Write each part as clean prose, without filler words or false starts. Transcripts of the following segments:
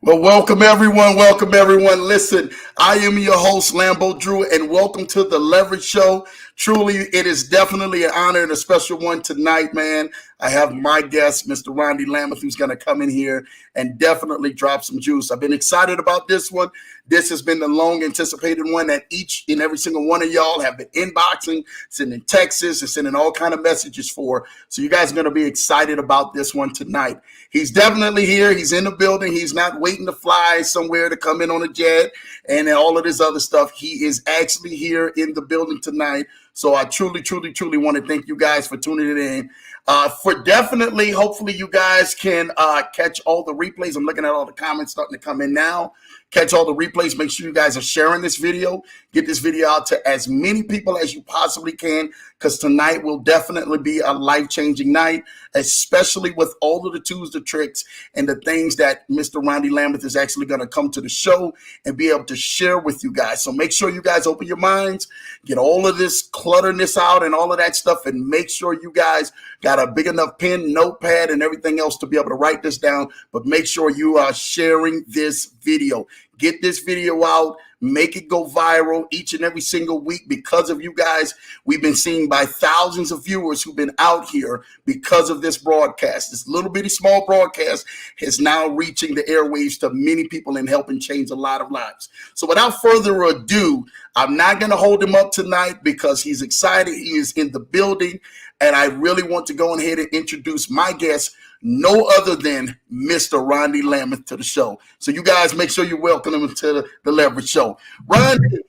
Well, welcome everyone. Welcome everyone. Listen, I am your host, Lambo Drew, and welcome to the Leverage Show. Truly, it is definitely an honor and a special one tonight, man. I have my guest, Mr. Rondi Lambeth, who's going to come in here and definitely drop some juice. I've been excited about this one. This has been the long anticipated one that each and every single one of y'all have been inboxing, sending texts, and sending all kind of messages for. So you guys are going to be excited about this one tonight. He's definitely here. He's in the building. He's not waiting to fly somewhere to come in on a jet and all of this other stuff. He is actually here in the building tonight. So I truly want to thank you guys for tuning in. Hopefully you guys can catch all the replays. I'm looking at all the comments starting to come in now. Catch all the replays. Make sure you guys are sharing this video. Get this video out to as many people as you possibly can, because tonight will definitely be a life-changing night, especially with all of the tools, the tricks, and the things that Mr. Rondi Lambeth is actually going to come to the show and be able to share with you guys. So make sure you guys open your minds, get all of this clutterness out and all of that stuff, and make sure you guys got a big enough pen, notepad, and everything else to be able to write this down. But make sure you are sharing this video. Get this video out. Make it go viral each and every single week. Because of you guys, we've been seen by thousands of viewers who've been out here because of this broadcast. This little bitty small broadcast is now reaching the airwaves to many people and helping change a lot of lives. So without further ado, I'm not going to hold him up tonight because he's excited. He is in the building, and I really want to go ahead and introduce my guest, no other than Mr. Rondi Lambeth, to the show. So you guys make sure you welcome him to the Leverage Show. Rondi,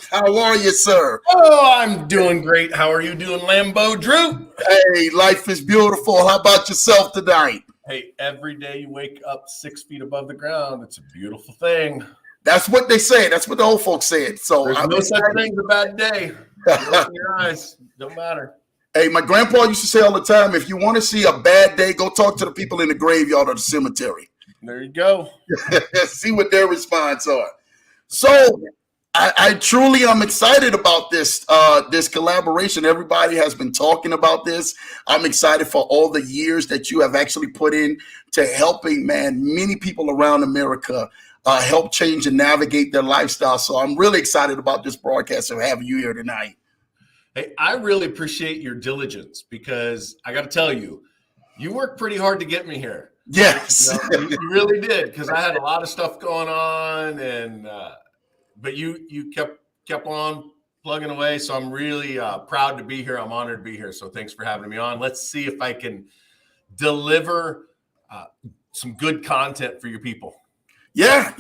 how are you, sir? Oh, I'm doing great. How are you doing, Lambo Drew? Hey, life is beautiful. How about yourself tonight? Hey, every day you wake up 6 feet above the ground. It's a beautiful thing. That's what they say. That's what the old folks said. So there's no such thing as a bad day. Open your eyes. Don't matter. Hey, my grandpa used to say all the time, if you want to see a bad day, go talk to the people in the graveyard or the cemetery. There you go. See what their response are. So I truly am excited about this this collaboration. Everybody has been talking about this. I'm excited for all the years that you have actually put in to helping, man, many people around America help change and navigate their lifestyle. So I'm really excited about this broadcast and having you here tonight. Hey, I really appreciate your diligence, because I got to tell you, you worked pretty hard to get me here. Yes, you really did, because I had a lot of stuff going on, and but you kept on plugging away. So I'm really proud to be here. I'm honored to be here. So thanks for having me on. Let's see if I can deliver some good content for your people. Yeah.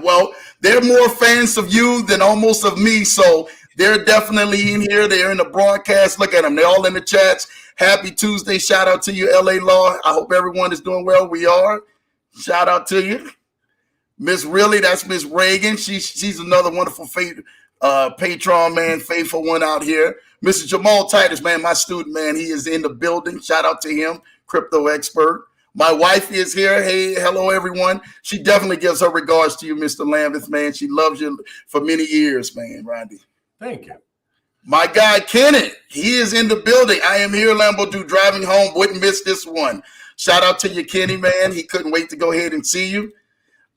Well, they're more fans of you than almost of me. So they're definitely in here. They're in the broadcast. Look at them. They're all in the chats. Happy Tuesday. Shout out to you, LA Law. I hope everyone is doing well. We are. Shout out to you. Miss Really, that's Miss Reagan. She's another wonderful patron, man, faithful one out here. Mr. Jamal Titus, man, my student, man, he is in the building. Shout out to him, crypto expert. My wife is here. Hey, hello, everyone. She definitely gives her regards to you, Mr. Lambeth, man. She loves you for many years, man, Rondi. Thank you. My guy, Kenneth, he is in the building. I am here, Lambo Drew, driving home. Wouldn't miss this one. Shout out to you, Kenny, man. He couldn't wait to go ahead and see you.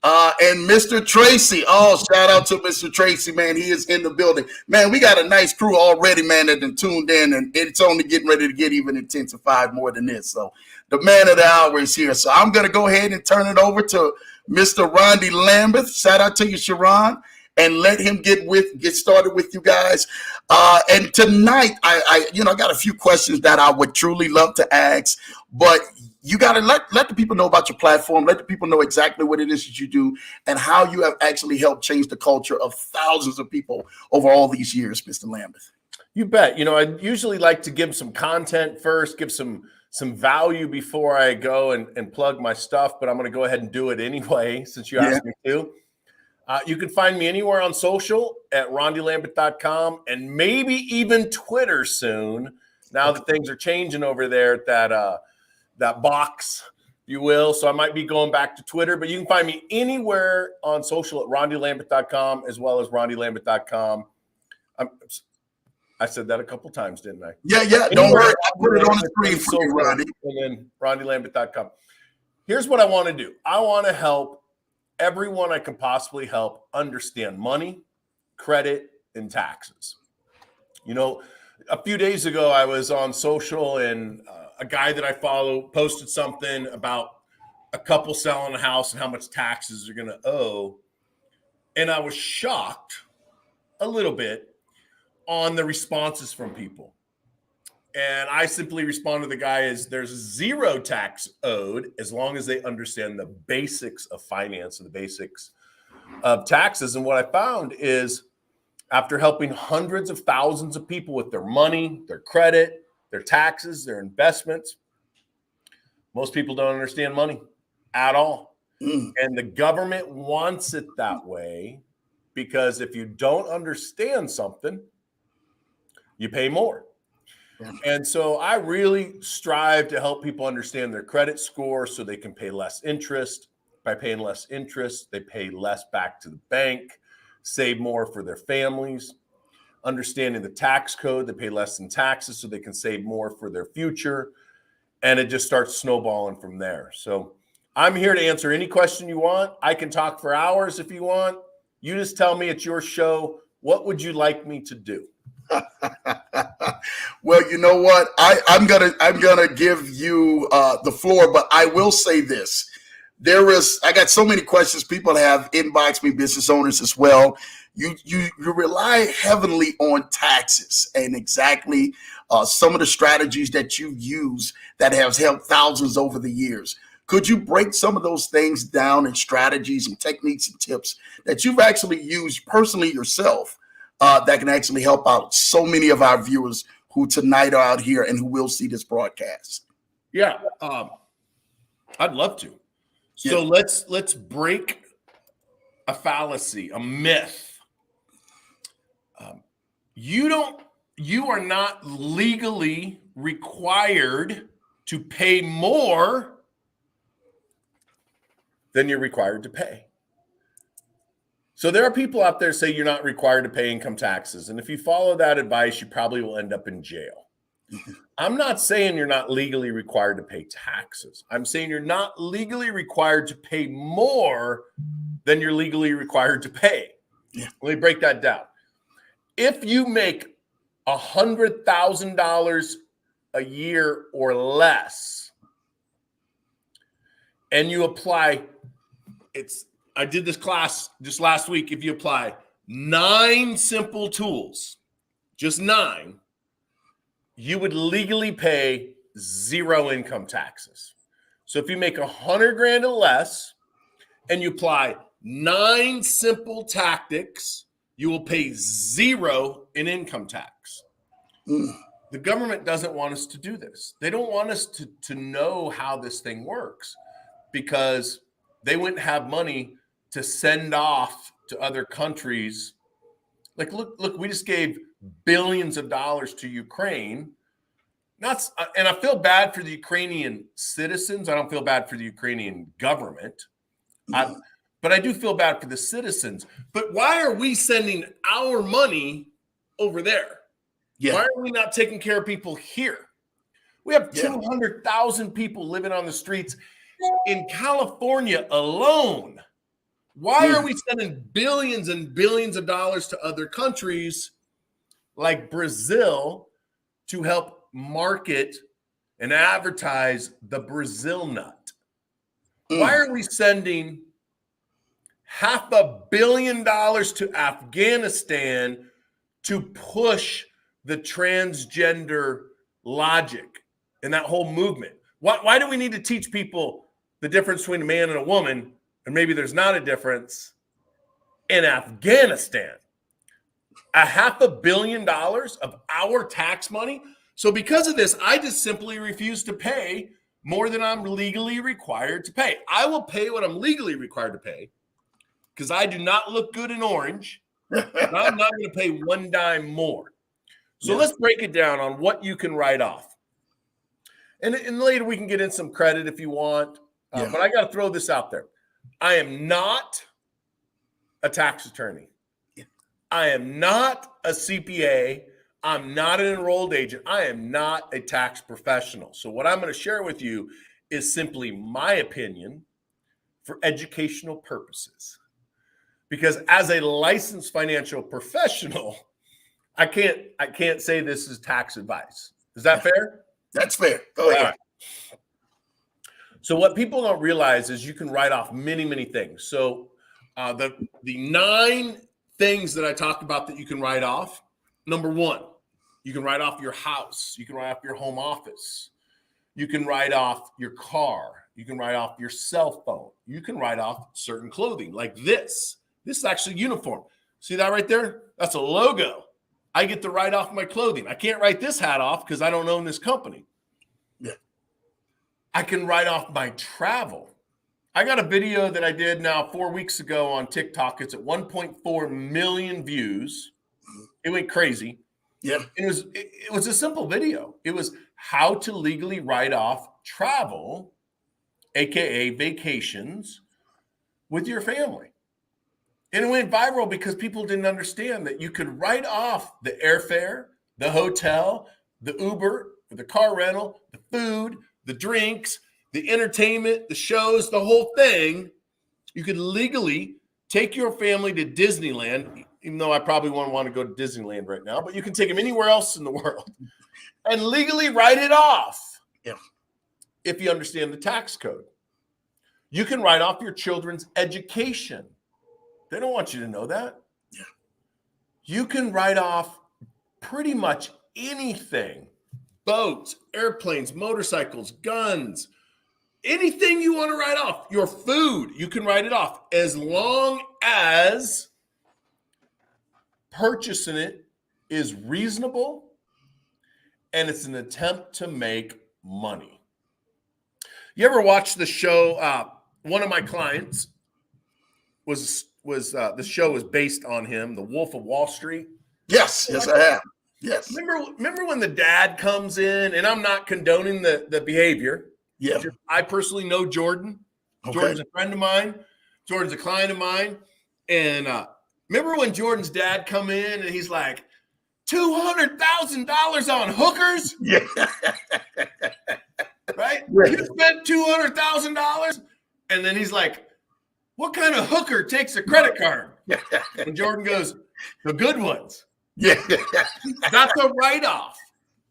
And Mr. Tracy. Oh, shout out to Mr. Tracy, man. He is in the building. Man, we got a nice crew already, man, that been tuned in, and it's only getting ready to get even intensified more than this. So the man of the hour is here. So I'm going to go ahead and turn it over to Mr. Rondi Lambeth. Shout out to you, Sharon, and let him get started with you guys. And tonight, I got a few questions that I would truly love to ask, but you got to let the people know about your platform. Let the people know exactly what it is that you do and how you have actually helped change the culture of thousands of people over all these years, Mr. Lambeth. You bet. I usually like to give some content first, give some value before I go and plug my stuff, but I'm going to go ahead and do it anyway since you asked me to. You can find me anywhere on social at rondilambeth.com and maybe even Twitter soon, now that things are changing over there at that box, if you will. So I might be going back to Twitter, but you can find me anywhere on social at rondilambeth.com as well as rondilambeth.com. I said that a couple times, didn't I? Yeah. Don't worry. I'll put it on the screen for you, Rondi. And then rondilambeth.com. Here's what I want to do. I want to help everyone I can possibly help understand money, credit, and taxes. A few days ago, I was on social and a guy that I follow posted something about a couple selling a house and how much taxes they're going to owe. And I was shocked a little bit on the responses from people. And I simply responded to the guy as there's zero tax owed as long as they understand the basics of finance and the basics of taxes. And what I found is after helping hundreds of thousands of people with their money, their credit, their taxes, their investments, most people don't understand money at all. And the government wants it that way because if you don't understand something, you pay more. And so I really strive to help people understand their credit score so they can pay less interest. By paying less interest, they pay less back to the bank, save more for their families. Understanding the tax code, they pay less in taxes so they can save more for their future. And it just starts snowballing from there. So I'm here to answer any question you want. I can talk for hours if you want. You just tell me it's your show. What would you like me to do? Well, you know what? I'm gonna give you the floor, but I will say this. I got so many questions. People have inboxed me, business owners as well. You rely heavily on taxes and exactly some of the strategies that you use that has helped thousands over the years. Could you break some of those things down in strategies and techniques and tips that you've actually used personally yourself that can actually help out so many of our viewers who tonight are out here and who will see this broadcast? Yeah, I'd love to. So let's break a fallacy, a myth. You are not legally required to pay more than you're required to pay. So there are people out there say you're not required to pay income taxes. And if you follow that advice, you probably will end up in jail. I'm not saying you're not legally required to pay taxes. I'm saying you're not legally required to pay more than you're legally required to pay. Let me break that down. If you make $100,000 a year or less, and you apply, I did this class just last week. If you apply 9 simple tools, just 9, you would legally pay 0 income taxes. So if you make $100,000 or less and you apply 9 simple tactics, you will pay 0 in income tax. The government doesn't want us to do this. They don't want us to know how this thing works because they wouldn't have money to send off to other countries. Like, look, we just gave billions of dollars to Ukraine. And I feel bad for the Ukrainian citizens. I don't feel bad for the Ukrainian government. But I do feel bad for the citizens. But why are we sending our money over there? Why are we not taking care of people here? We have 200,000 people living on the streets in California alone. Why are we sending billions and billions of dollars to other countries like Brazil to help market and advertise the Brazil nut? Why are we sending $500 million to Afghanistan to push the transgender logic and that whole movement? Why do we need to teach people the difference between a man and a woman, and maybe there's not a difference, in Afghanistan? $500 million of our tax money? So because of this, I just simply refuse to pay more than I'm legally required to pay. I will pay what I'm legally required to pay because I do not look good in orange. And I'm not going to pay one dime more. So let's break it down on what you can write off. And later we can get in some credit if you want. But I got to throw this out there. I am not a tax attorney. I am not a CPA. I'm not an enrolled agent. I am not a tax professional. So what I'm going to share with you is simply my opinion for educational purposes. Because as a licensed financial professional, I can't say this is tax advice. Is that fair? That's fair. Go ahead. All right. So what people don't realize is you can write off many, many things. So the 9 things that I talked about that you can write off. Number 1, you can write off your house. You can write off your home office. You can write off your car. You can write off your cell phone. You can write off certain clothing like this. This is actually uniform. See that right there? That's a logo. I get to write off my clothing. I can't write this hat off because I don't own this company. Yeah. I can write off my travel. I got a video that I did now 4 weeks ago on TikTok. It's at 1.4 million views. It went crazy. Yeah. It was a simple video. It was how to legally write off travel, aka vacations, with your family. And it went viral because people didn't understand that you could write off the airfare, the hotel, the Uber, the car rental, the food, the drinks, the entertainment, the shows, the whole thing. You could legally take your family to Disneyland, even though I probably wouldn't want to go to Disneyland right now, but you can take them anywhere else in the world and legally write it off. Yeah. If you understand the tax code. You can write off your children's education. They don't want you to know that. Yeah. You can write off pretty much anything. Boats, airplanes, motorcycles, guns, anything you want to write off. Your food, you can write it off as long as purchasing it is reasonable and it's an attempt to make money. You ever watch the show? One of my clients was the show was based on him, The Wolf of Wall Street. Yes, I have. Yes. Remember when the dad comes in, and I'm not condoning the behavior. Yeah. I personally know Jordan. Okay. Jordan's a friend of mine. Jordan's a client of mine. And remember when Jordan's dad come in and he's like, $200,000 on hookers? Yeah. Right? Yeah. You spent $200,000? And then he's like, what kind of hooker takes a credit card? And Jordan goes, the good ones. Yeah. That's a write-off.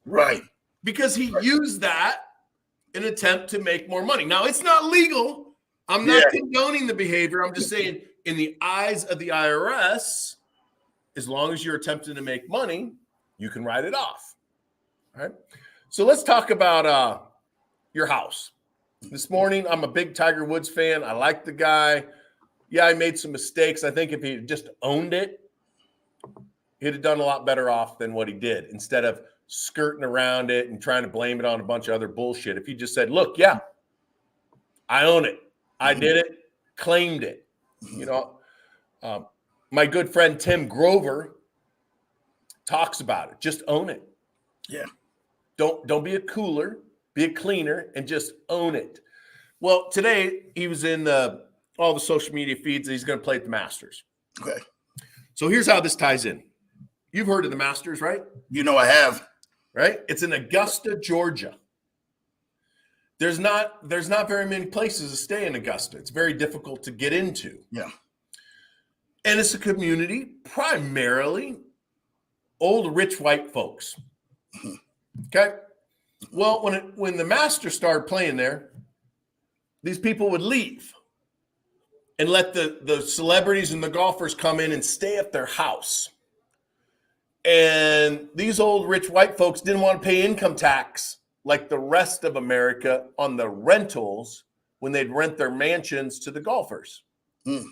Right. Because he used that in an attempt to make more money. Now, it's not legal. I'm not condoning the behavior. I'm just saying, in the eyes of the IRS, as long as you're attempting to make money, you can write it off. All right. So let's talk about your house. This morning, I'm a big Tiger Woods fan. I like the guy. Yeah, I made some mistakes. I think if he just owned it, he'd have done a lot better off than what he did, instead of skirting around it and trying to blame it on a bunch of other bullshit. If he just said, look, yeah, I own it. I did it, claimed it. You know, my good friend Tim Grover talks about it. Just own it. Yeah. Don't be a cooler, be a cleaner, and just own it. Well, today he was in all the social media feeds that he's going to play at the Masters. Okay. So here's how this ties in. You've heard of the Masters, right? You know I have. Right? It's in Augusta, Georgia. There's not very many places to stay in Augusta. It's very difficult to get into. Yeah. And it's a community primarily old rich white folks. Okay? Well, when the Masters started playing there, these people would leave and let the celebrities and the golfers come in and stay at their house. And these old rich white folks didn't want to pay income tax like the rest of America on the rentals when they'd rent their mansions to the golfers. Mm.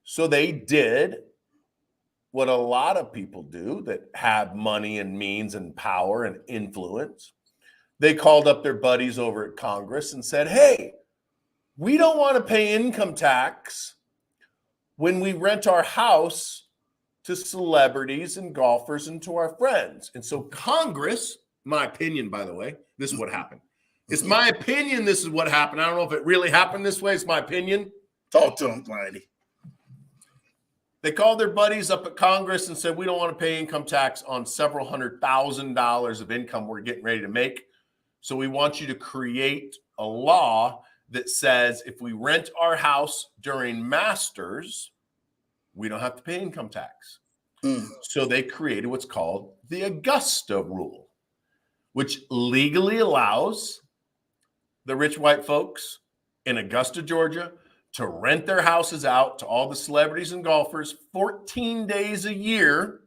So they did what a lot of people do that have money and means and power and influence. They called up their buddies over at Congress and said, hey, we don't want to pay income tax when we rent our house to celebrities and golfers and to our friends. And so Congress, my opinion, by the way, this is what happened. It's my opinion this is what happened. I don't know if it really happened this way. It's my opinion. Talk to them, Clyde. They called their buddies up at Congress and said, we don't want to pay income tax on several $100,000 of income we're getting ready to make. So we want you to create a law that says if we rent our house during masters, we don't have to pay income tax. So they created what's called the Augusta rule, which legally allows the rich white folks in Augusta, Georgia, to rent their houses out to all the celebrities and golfers 14 days a year,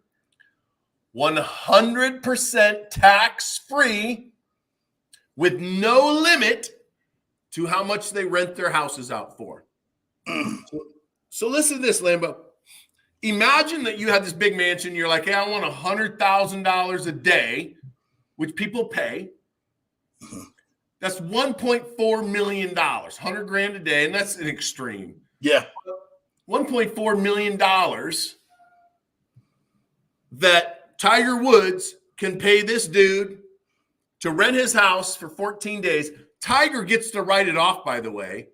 100% tax-free, with no limit to how much they rent their houses out for. So listen to this, Lambo. Imagine that you have this big mansion. You're like, hey, I want $100,000 a day, which people pay. That's $1.4 million, 100 grand a day, and that's an extreme. Yeah. $1.4 million that Tiger Woods can pay this dude to rent his house for 14 days. Tiger gets to write it off, by the way.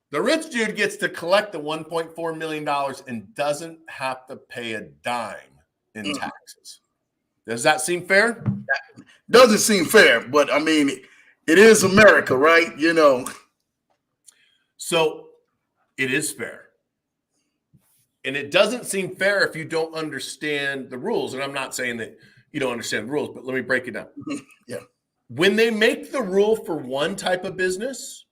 The rich dude gets to collect the $1.4 million and doesn't have to pay a dime in taxes. Does that seem fair? Doesn't seem fair, but I mean, it is America, right? You know. So it is fair. And it doesn't seem fair if you don't understand the rules. And I'm not saying that you don't understand the rules, but let me break it down. Yeah. When they make the rule for one type of business,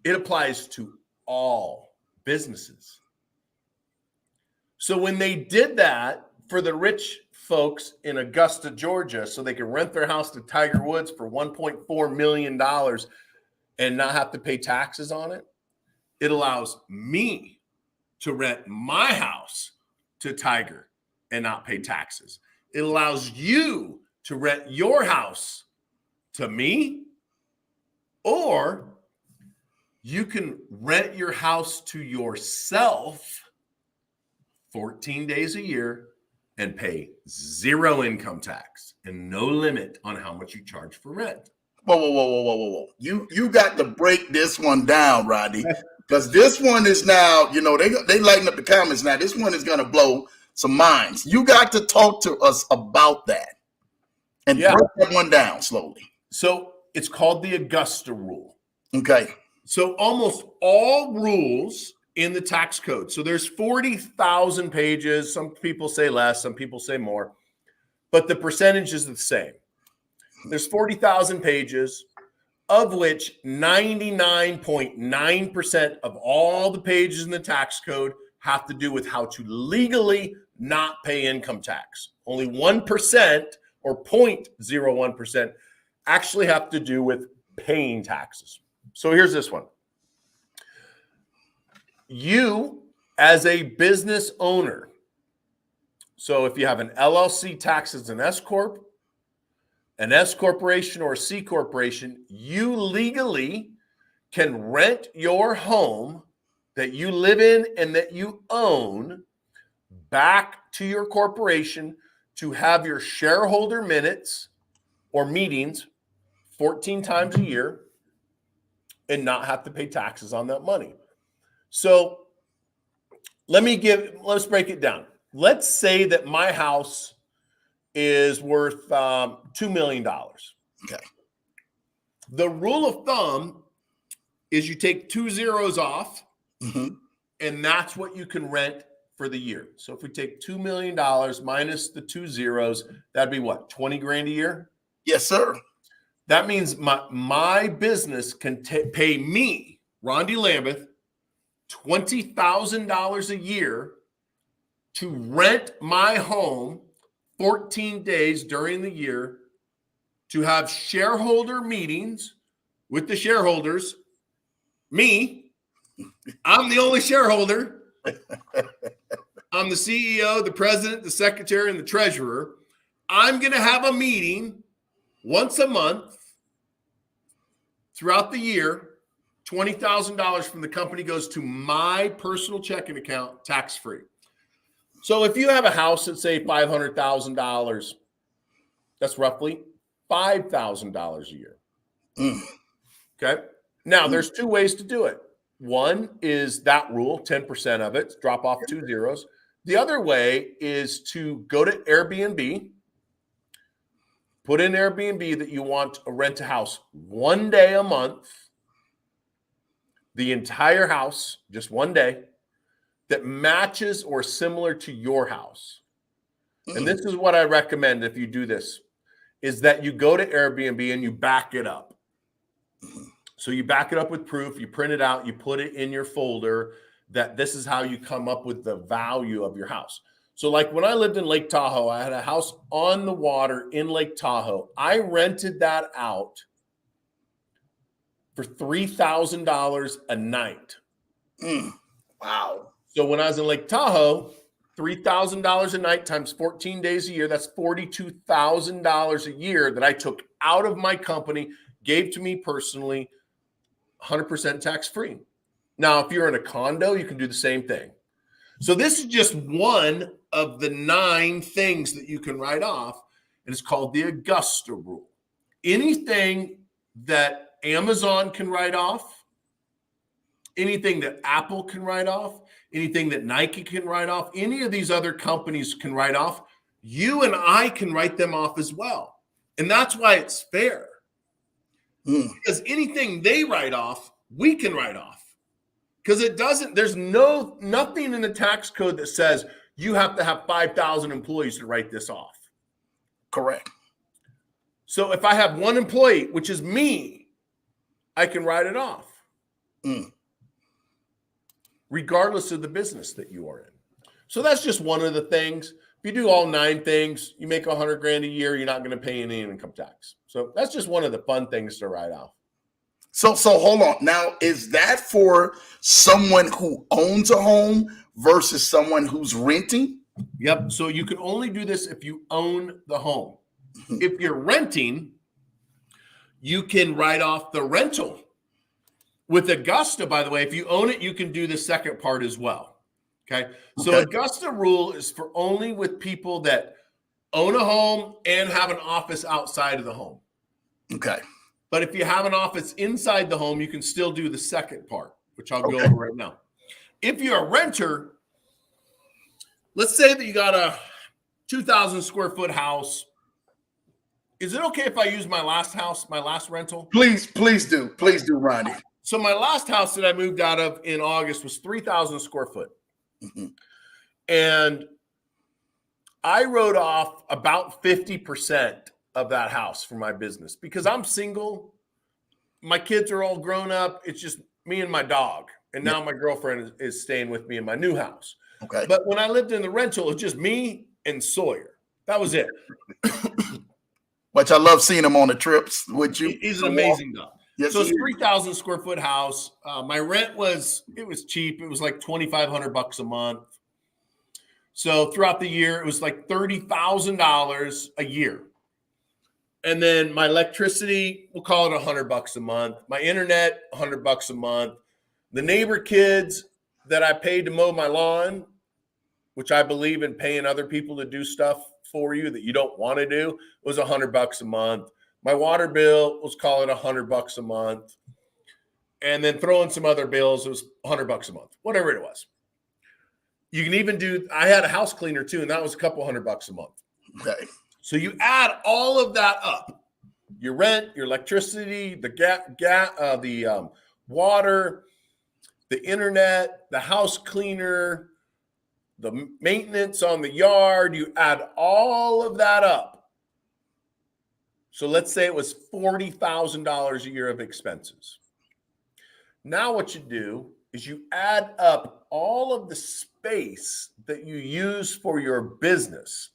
it applies to all businesses. So when they did that for the rich folks in Augusta, Georgia, so they could rent their house to Tiger Woods for $1.4 million and not have to pay taxes on it, it allows me to rent my house to Tiger and not pay taxes. It allows you to rent your house to me, or you can rent your house to yourself 14 days a year and pay zero income tax and no limit on how much you charge for rent. Whoa. You got to break this one down, Rodney, because this one is now, you know, they lighten up the comments now. This one is going to blow some minds. You got to talk to us about that and break that one down slowly. So it's called the Augusta rule. Okay. So almost all rules in the tax code. So there's 40,000 pages. Some people say less, some people say more, but the percentage is the same. There's 40,000 pages, of which 99.9% of all the pages in the tax code have to do with how to legally not pay income tax. Only 1% or 0.01% actually have to do with paying taxes. So here's this one. You, as a business owner, so if you have an LLC taxed as an S Corp, an S corporation, or a C corporation, you legally can rent your home that you live in and that you own back to your corporation to have your shareholder minutes or meetings 14 times a year and not have to pay taxes on that money. So let's break it down. Let's say that my house is worth $2 million. Okay. The rule of thumb is you take 2 zeros off, and that's what you can rent for the year. So if we take $2 million minus the 2 zeros, that'd be what, 20 grand a year? Yes, sir. That means my business can pay me, Rondi Lambeth, $20,000 a year to rent my home 14 days during the year, to have shareholder meetings with the shareholders. Me, I'm the only shareholder. I'm the CEO, the president, the secretary, and the treasurer. I'm going to have a meeting once a month throughout the year. $20,000 from the company goes to my personal checking account, tax-free. So if you have a house at, say, $500,000, that's roughly $5,000 a year. Okay. Now, there's two ways to do it. One is that rule, 10% of it, drop off 2 zeros. The other way is to go to Airbnb, put in Airbnb that you want to rent a house 1 day a month, the entire house, just one day, that matches or similar to your house. And this is what I recommend if you do this, is that you go to Airbnb and you back it up. So you back it up with proof, you print it out, you put it in your folder that this is how you come up with the value of your house. So like when I lived in Lake Tahoe, I had a house on the water in Lake Tahoe. I rented that out for $3,000 a night. Wow. So when I was in Lake Tahoe, $3,000 a night times 14 days a year, that's $42,000 a year that I took out of my company, gave to me personally, 100% tax-free. Now, if you're in a condo, you can do the same thing. So this is just one of the 9 things that you can write off, and it's called the Augusta rule. Anything that Amazon can write off, anything that Apple can write off, anything that Nike can write off, any of these other companies can write off, you and I can write them off as well. And that's why it's fair. Because anything they write off, we can write off. Because there's nothing in the tax code that says you have to have 5,000 employees to write this off. Correct. So if I have one employee, which is me, I can write it off. Regardless of the business that you are in. So that's just one of the things. If you do all 9 things, you make $100,000 a year, you're not going to pay any income tax. So that's just one of the fun things to write off. So hold on. Now, is that for someone who owns a home versus someone who's renting? Yep. So you can only do this if you own the home. If you're renting, you can write off the rental. With Augusta, by the way, if you own it, you can do the second part as well. Okay. So Augusta rule is for only with people that own a home and have an office outside of the home. Okay. But if you have an office inside the home, you can still do the second part, which I'll go over right now. If you're a renter, let's say that you got a 2,000 square foot house. Is it okay if I use my last house, my last rental? Please do. Please do, Ronnie. So my last house that I moved out of in August was 3,000 square foot. And I wrote off about 50% of that house for my business because I'm single. My kids are all grown up. It's just me and my dog. And now my girlfriend is staying with me in my new house. Okay. But when I lived in the rental, it was just me and Sawyer. That was it. Which I love seeing him on the trips with you. He's an amazing dog. Yes, so it's 3,000 square foot house. My rent was cheap. It was like $2,500 a month. So throughout the year, it was like $30,000 a year. And then my electricity, we'll call it $100 a month. My internet, $100 a month. The neighbor kids that I paid to mow my lawn, which I believe in paying other people to do stuff for you that you don't want to do, was $100 a month. My water bill, let's call it $100 a month. And then throw in some other bills, it was $100 a month, whatever it was. You can even I had a house cleaner too, and that was a couple $100 a month. Okay. So you add all of that up, your rent, your electricity, the water, the internet, the house cleaner, the maintenance on the yard, you add all of that up. So let's say it was $40,000 a year of expenses. Now what you do is you add up all of the space that you use for your business.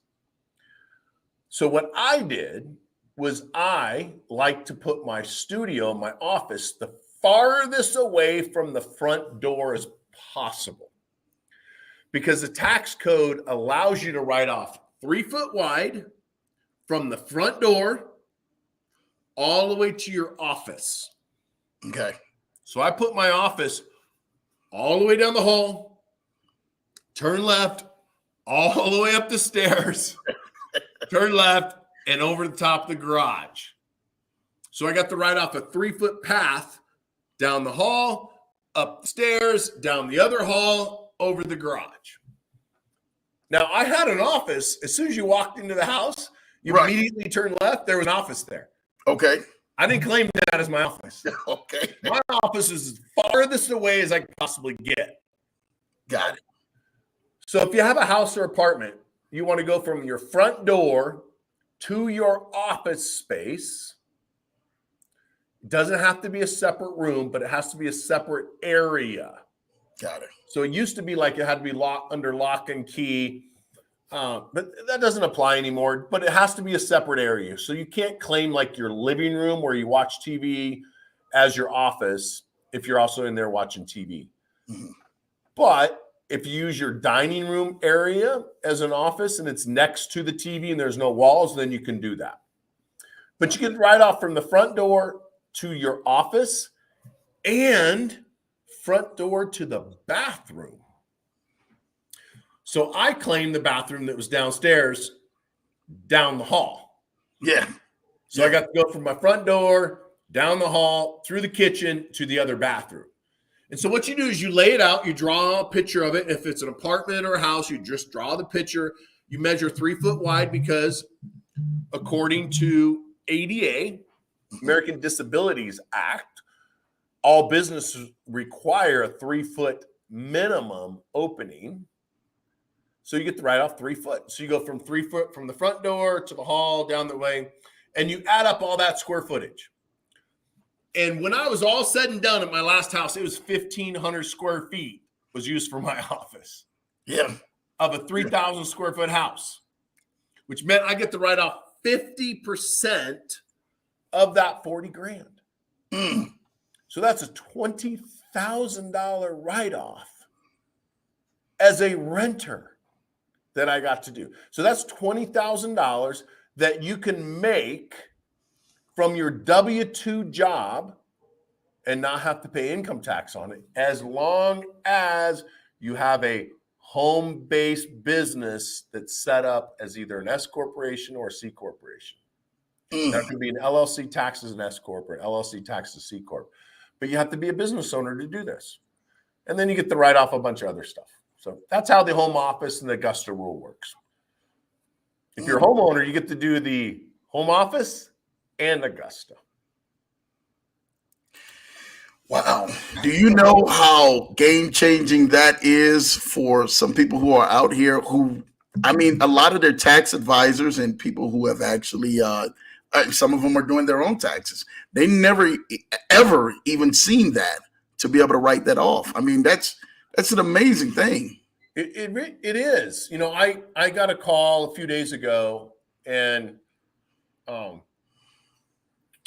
So what I did was I like to put my studio, my office, the farthest away from the front door as possible. Because the tax code allows you to write off 3 foot wide from the front door all the way to your office. Okay. So I put my office all the way down the hall, turn left, all the way up the stairs, turn left, and over the top of the garage. So I got to write off a 3 foot path down the hall, upstairs, down the other hall, over the garage. Now, I had an office. As soon as you walked into the house, you immediately turned left. There was an office there. Okay. I didn't claim that as my office. Okay. My office is as farthest away as I can possibly get. Got it. So if you have a house or apartment, you want to go from your front door to your office space. It doesn't have to be a separate room, but it has to be a separate area. Got it. So it used to be like it had to be under lock and key, but that doesn't apply anymore. But it has to be a separate area. So you can't claim like your living room where you watch TV as your office if you're also in there watching TV. Mm-hmm. But if you use your dining room area as an office and it's next to the TV and there's no walls, then you can do that. But you get right off from the front door to your office and front door to the bathroom. So I claimed the bathroom that was downstairs down the hall. Yeah. So I got to go from my front door, down the hall, through the kitchen to the other bathroom. And so what you do is you lay it out, you draw a picture of it. If it's an apartment or a house, you just draw the picture. You measure 3 foot wide because according to ADA, American Disabilities Act, all businesses require a 3 foot minimum opening. So you get the write-off 3 foot. So you go from 3 foot from the front door to the hall, down the way, and you add up all that square footage. And when I was all said and done at my last house, it was 1,500 square feet was used for my office. Yeah. Of a 3,000 square foot house, which meant I get to write off 50% of that 40 grand. Mm. So that's a $20,000 write-off as a renter that I got to do. So that's $20,000 that you can make from your W-2 job and not have to pay income tax on it, as long as you have a home-based business that's set up as either an S corporation or a C corporation. That could be an LLC taxes an S corp or an LLC taxes C corp. But you have to be a business owner to do this. And then you get to write off a bunch of other stuff. So that's how the home office and the Augusta rule works. If you're a homeowner, you get to do the home office and Augusta. Wow. Do you know how game-changing that is for some people who are out here who, I mean, a lot of their tax advisors and people who have actually, some of them are doing their own taxes. They never, ever even seen that to be able to write that off. I mean, that's an amazing thing. It is. You know, I got a call a few days ago, and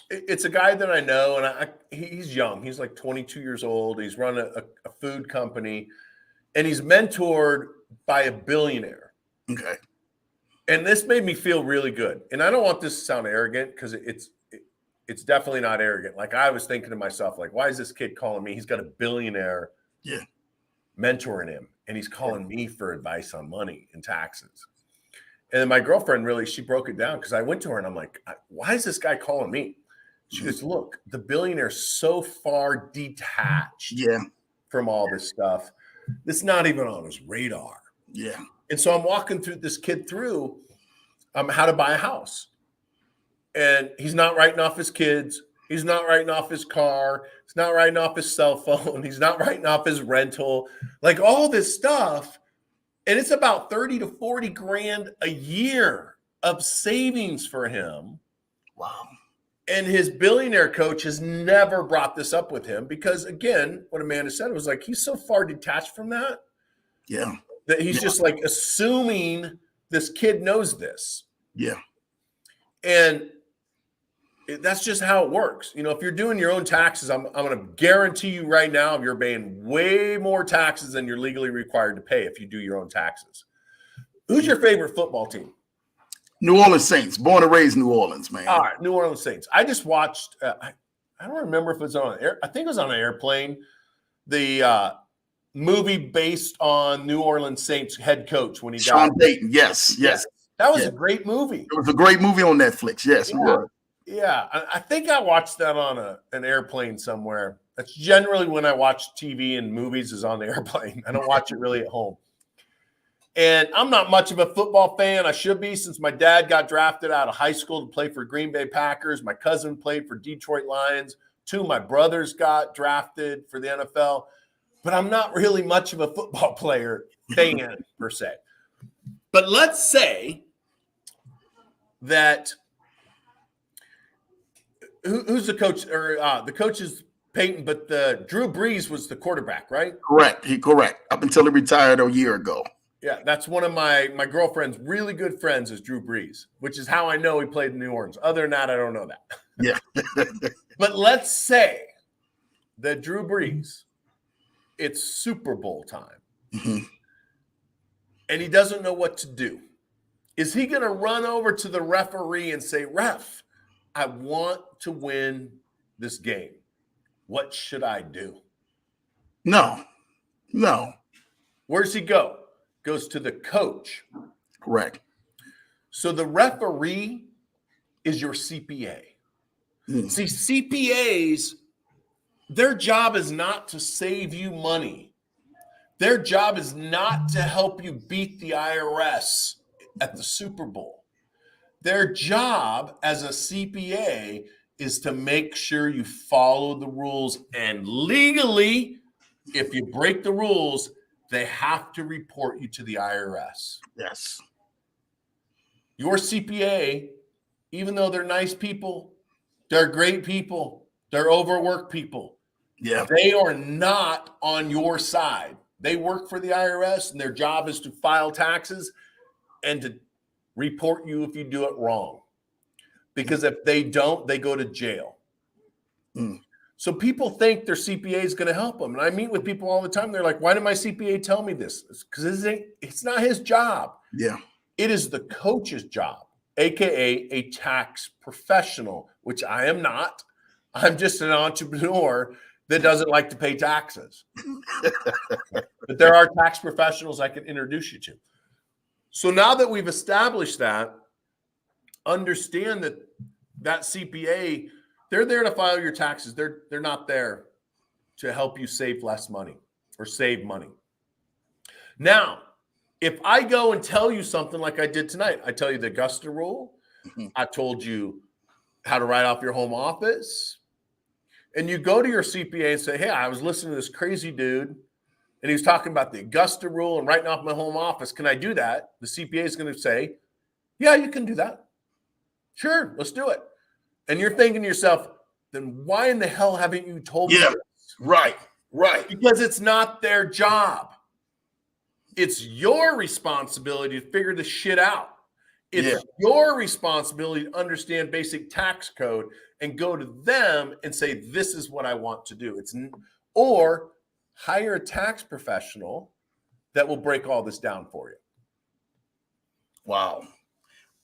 it's a guy that I know, and he's young. He's like 22 years old. He's run a food company, and he's mentored by a billionaire. Okay. And this made me feel really good. And I don't want this to sound arrogant, because it's definitely not arrogant. Like, I was thinking to myself, like, why is this kid calling me? He's got a billionaire mentoring him, and he's calling me for advice on money and taxes. And then my girlfriend she broke it down, because I went to her and I'm like, why is this guy calling me? She goes, look, the billionaire's so far detached from all this stuff. It's not even on his radar. Yeah. And so I'm walking this kid through how to buy a house. And he's not writing off his kids. He's not writing off his car. He's not writing off his cell phone. He's not writing off his rental, like all this stuff. And it's about 30 to 40 grand a year of savings for him. Wow. And his billionaire coach has never brought this up with him, because, again, what Amanda said was like, he's so far detached from that. Yeah. That he's just like assuming this kid knows this. Yeah. And that's just how it works. You know, if you're doing your own taxes, I'm going to guarantee you right now, you're paying way more taxes than you're legally required to pay if you do your own taxes. Who's your favorite football team? New Orleans Saints. Born and raised New Orleans, man. All right, New Orleans Saints. I just watched, I don't remember if it was on air. I think it was on an airplane. The movie based on New Orleans Saints head coach when he died. Sean Payton. Yes. That was a great movie. It was a great movie on Netflix. Yes, it was. Yeah, I think I watched that on an airplane somewhere. That's generally when I watch TV and movies, is on the airplane. I don't watch it really at home. And I'm not much of a football fan. I should be, since my dad got drafted out of high school to play for Green Bay Packers. My cousin played for Detroit Lions. 2 of my brothers got drafted for the NFL. But I'm not really much of a football player fan per se. But let's say that who's the coach? Or the coach is Peyton, but Drew Brees was the quarterback, right? Correct. Correct. Up until he retired a year ago. Yeah, that's one of my girlfriend's really good friends is Drew Brees, which is how I know he played in New Orleans. Other than that, I don't know that. Yeah. But let's say that Drew Brees, it's Super Bowl time, and he doesn't know what to do. Is he going to run over to the referee and say, "Ref, I want to win this game. What should I do?" No. Where's he go? Goes to the coach. Correct. So the referee is your CPA. See, CPAs, their job is not to save you money. Their job is not to help you beat the IRS at the Super Bowl. Their job as a CPA is to make sure you follow the rules, and legally, if you break the rules, they have to report you to the IRS. Yes. Your CPA, even though they're nice people, they're great people, they're overworked people. Yeah. They are not on your side. They work for the IRS, and their job is to file taxes and to report you if you do it wrong. Because if they don't, they go to jail. So people think their CPA is going to help them. And I meet with people all the time. They're like, "Why did my CPA tell me this?" Because it's not his job. Yeah. It is the coach's job, AKA a tax professional, which I am not. I'm just an entrepreneur that doesn't like to pay taxes. But there are tax professionals I can introduce you to. So now that we've established that, understand that CPA, they're there to file your taxes. They're not there to help you save less money or save money. Now, if I go and tell you something like I did tonight, I tell you the Augusta rule, I told you how to write off your home office, and you go to your CPA and say, "Hey, I was listening to this crazy dude, and he was talking about the Augusta rule and writing off my home office. Can I do that?" The CPA is going to say, "Yeah, you can do that. Sure, let's do it." And you're thinking to yourself, then why in the hell haven't you told me this? Right. Because it's not their job. It's your responsibility to figure this shit out. It's your responsibility to understand basic tax code and go to them and say, "This is what I want to do." Or hire a tax professional that will break all this down for you. Wow.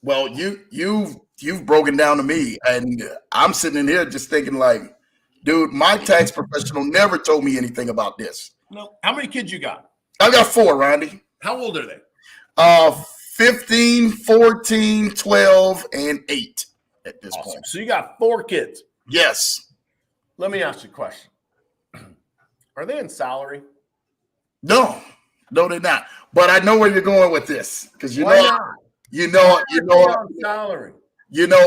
Well, you've broken down to me, and I'm sitting in here just thinking like, dude, my tax professional never told me anything about this. No. How many kids you got? I got 4, Rondi. How old are they? 15, 14, 12, and 8 at this point. So you got 4 kids. Yes. Let me ask you a question. Are they in salary? No, they're not. But I know where you're going with this, because Why not? salary.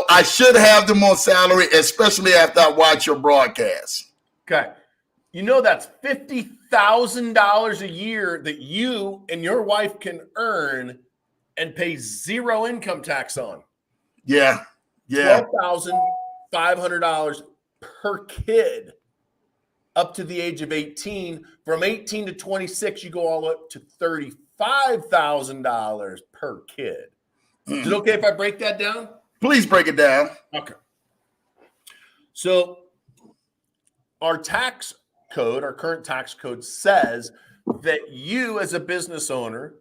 I should have them on salary, especially after I watch your broadcast. Okay. That's $50,000 a year that you and your wife can earn and pay 0 income tax on. Yeah. $12,500 per kid up to the age of 18. From 18 to 26, you go all up to $35,000 per kid. Is it okay if I break that down? Please break it down. Okay. So our tax code, our current tax code says that you as a business owner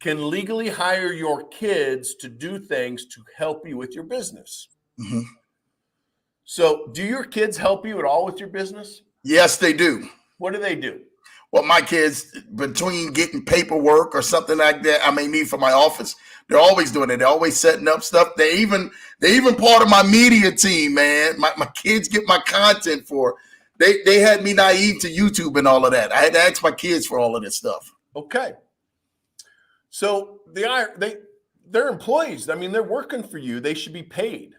can legally hire your kids to do things to help you with your business. So do your kids help you at all with your business? Yes, they do. What do they do? Well, my kids, between getting paperwork or something like that I may need for my office, they're always doing it. They're always setting up stuff. They're even part of my media team, man. My kids get my content for. They had me naive to YouTube and all of that. I had to ask my kids for all of this stuff. Okay. So they're employees. I mean, they're working for you. They should be paid.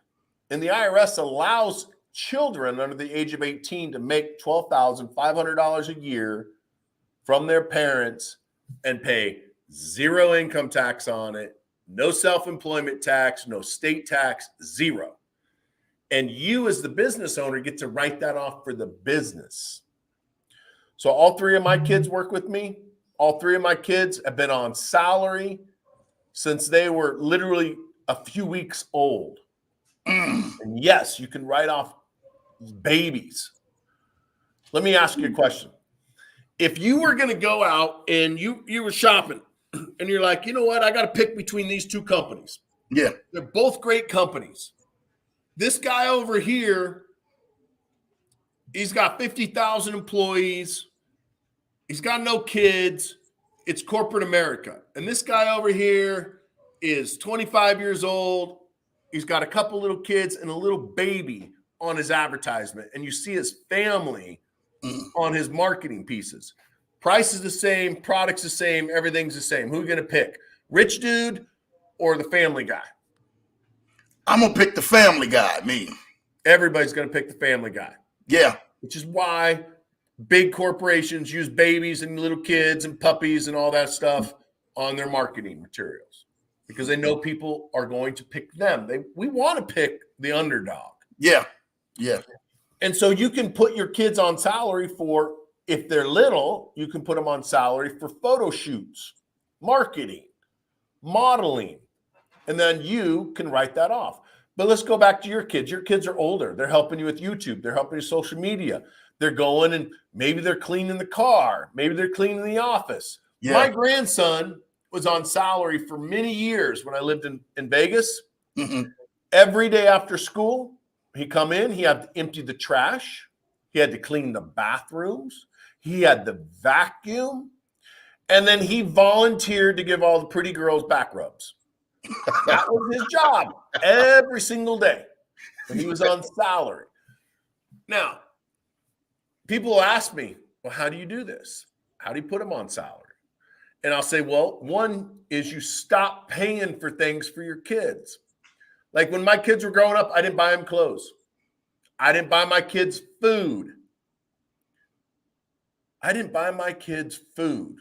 And the IRS allows children under the age of 18 to make $12,500 a year from their parents and pay zero income tax on it, no self-employment tax, no state tax, zero. And you as the business owner get to write that off for the business. So all three of my kids work with me. All three of my kids have been on salary since they were literally a few weeks old. And yes, you can write off babies. Let me ask you a question. If you were going to go out and you were shopping and you're like, you know what, I got to pick between these two companies. Yeah. They're both great companies. This guy over here, he's got 50,000 employees. He's got no kids. It's corporate America. And this guy over here is 25 years old. He's got a couple little kids and a little baby on his advertisement. And you see his family on his marketing pieces. Price is the same. Product's the same. Everything's the same. Who are you going to pick? Rich dude or the family guy? I'm going to pick the family guy, me. Everybody's going to pick the family guy. Yeah. Which is why big corporations use babies and little kids and puppies and all that stuff on their marketing materials because they know people are going to pick them. We want to pick the underdog. Yeah. Yeah. And so you can put your kids on salary for, if they're little, you can put them on salary for photo shoots, marketing, modeling, and then you can write that off. But let's go back to your kids. Your kids are older. They're helping you with YouTube. They're helping you with social media. They're going and maybe they're cleaning the car. Maybe they're cleaning the office. Yeah. My grandson was on salary for many years when I lived in Vegas. Mm-hmm. Every day after school, he'd come in. He had to empty the trash. He had to clean the bathrooms. He had to vacuum. And then he volunteered to give all the pretty girls back rubs. That was his job every single day when he was on salary. Now, people ask me, well, how do you do this? How do you put them on salary? And I'll say, well, one is you stop paying for things for your kids. Like when my kids were growing up, I didn't buy them clothes. I didn't buy my kids food. I didn't buy my kids food.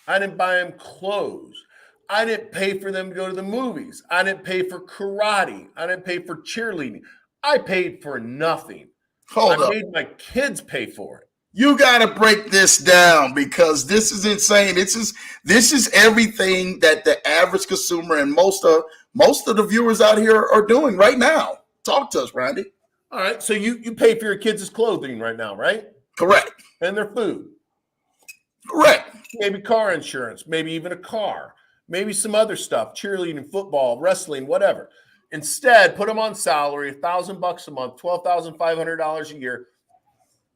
I didn't buy them clothes. I didn't pay for them to go to the movies. I didn't pay for karate. I didn't pay for cheerleading. I paid for nothing. I made my kids pay for it. You got to break this down because this is insane. This is everything that the average consumer and most of the viewers out here are doing right now. Talk to us, Rondi. All right. So you pay for your kids' clothing right now, right? Correct. And their food. Correct. Maybe car insurance, maybe even a car, maybe some other stuff, cheerleading, football, wrestling, whatever. Instead, put them on salary, $1,000 a month, $12,500 a year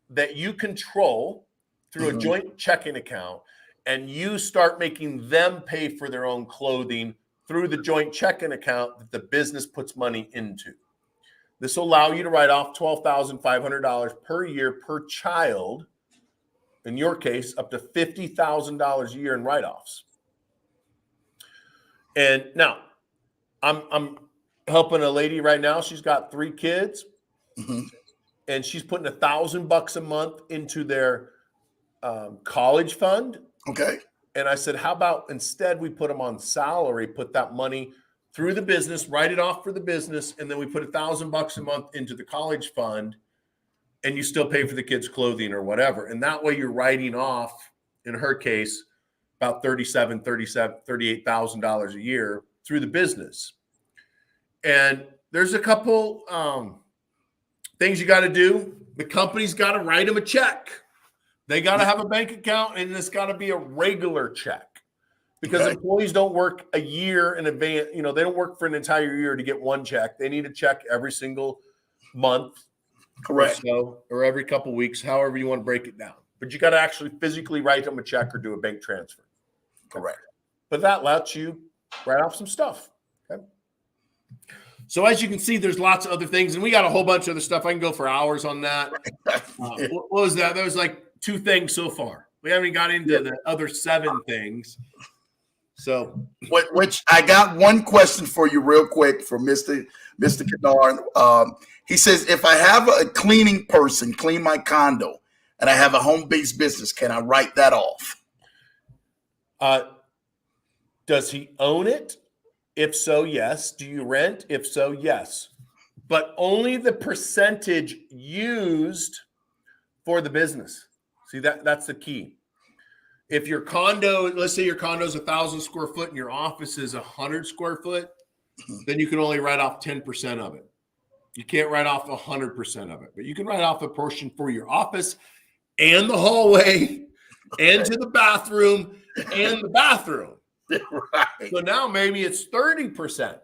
that you control through a joint checking account, and you start making them pay for their own clothing through the joint checking account that the business puts money into. This will allow you to write off $12,500 per year per child. In your case, up to $50,000 a year in write-offs. And now, I'm helping a lady right now. She's got 3 kids, and she's putting $1,000 a month into their college fund. Okay. And I said, how about instead we put them on salary, put that money through the business, write it off for the business, and then we put $1,000 a month into the college fund, and you still pay for the kids' clothing or whatever. And that way you're writing off, in her case, about $38,000 a year through the business. And there's a couple things you got to do. The company's got to write them a check. They got to have a bank account, and it's got to be a regular check. Because employees don't work a year in advance. You know, they don't work for an entire year to get one check. They need a check every single month. Correct. Or every couple of weeks, however you want to break it down. But you got to actually physically write them a check or do a bank transfer. Correct. But that lets you write off some stuff. Okay. So as you can see, there's lots of other things, and we got a whole bunch of other stuff. I can go for hours on that. What was that? There was like 2 things so far. We haven't got into the other 7 things. So, which I got one question for you real quick for Mr. Kennard. He says, if I have a cleaning person clean my condo and I have a home-based business, can I write that off? Does he own it? If so, yes. Do you rent? If so, yes. But only the percentage used for the business. See, that's the key. If your condo, let's say your condo is 1,000 square foot and your office is 100 square foot, then you can only write off 10% of it. You can't write off 100% of it, but you can write off a portion for your office and the hallway and to the bathroom and the bathroom. Right. So now maybe it's 30%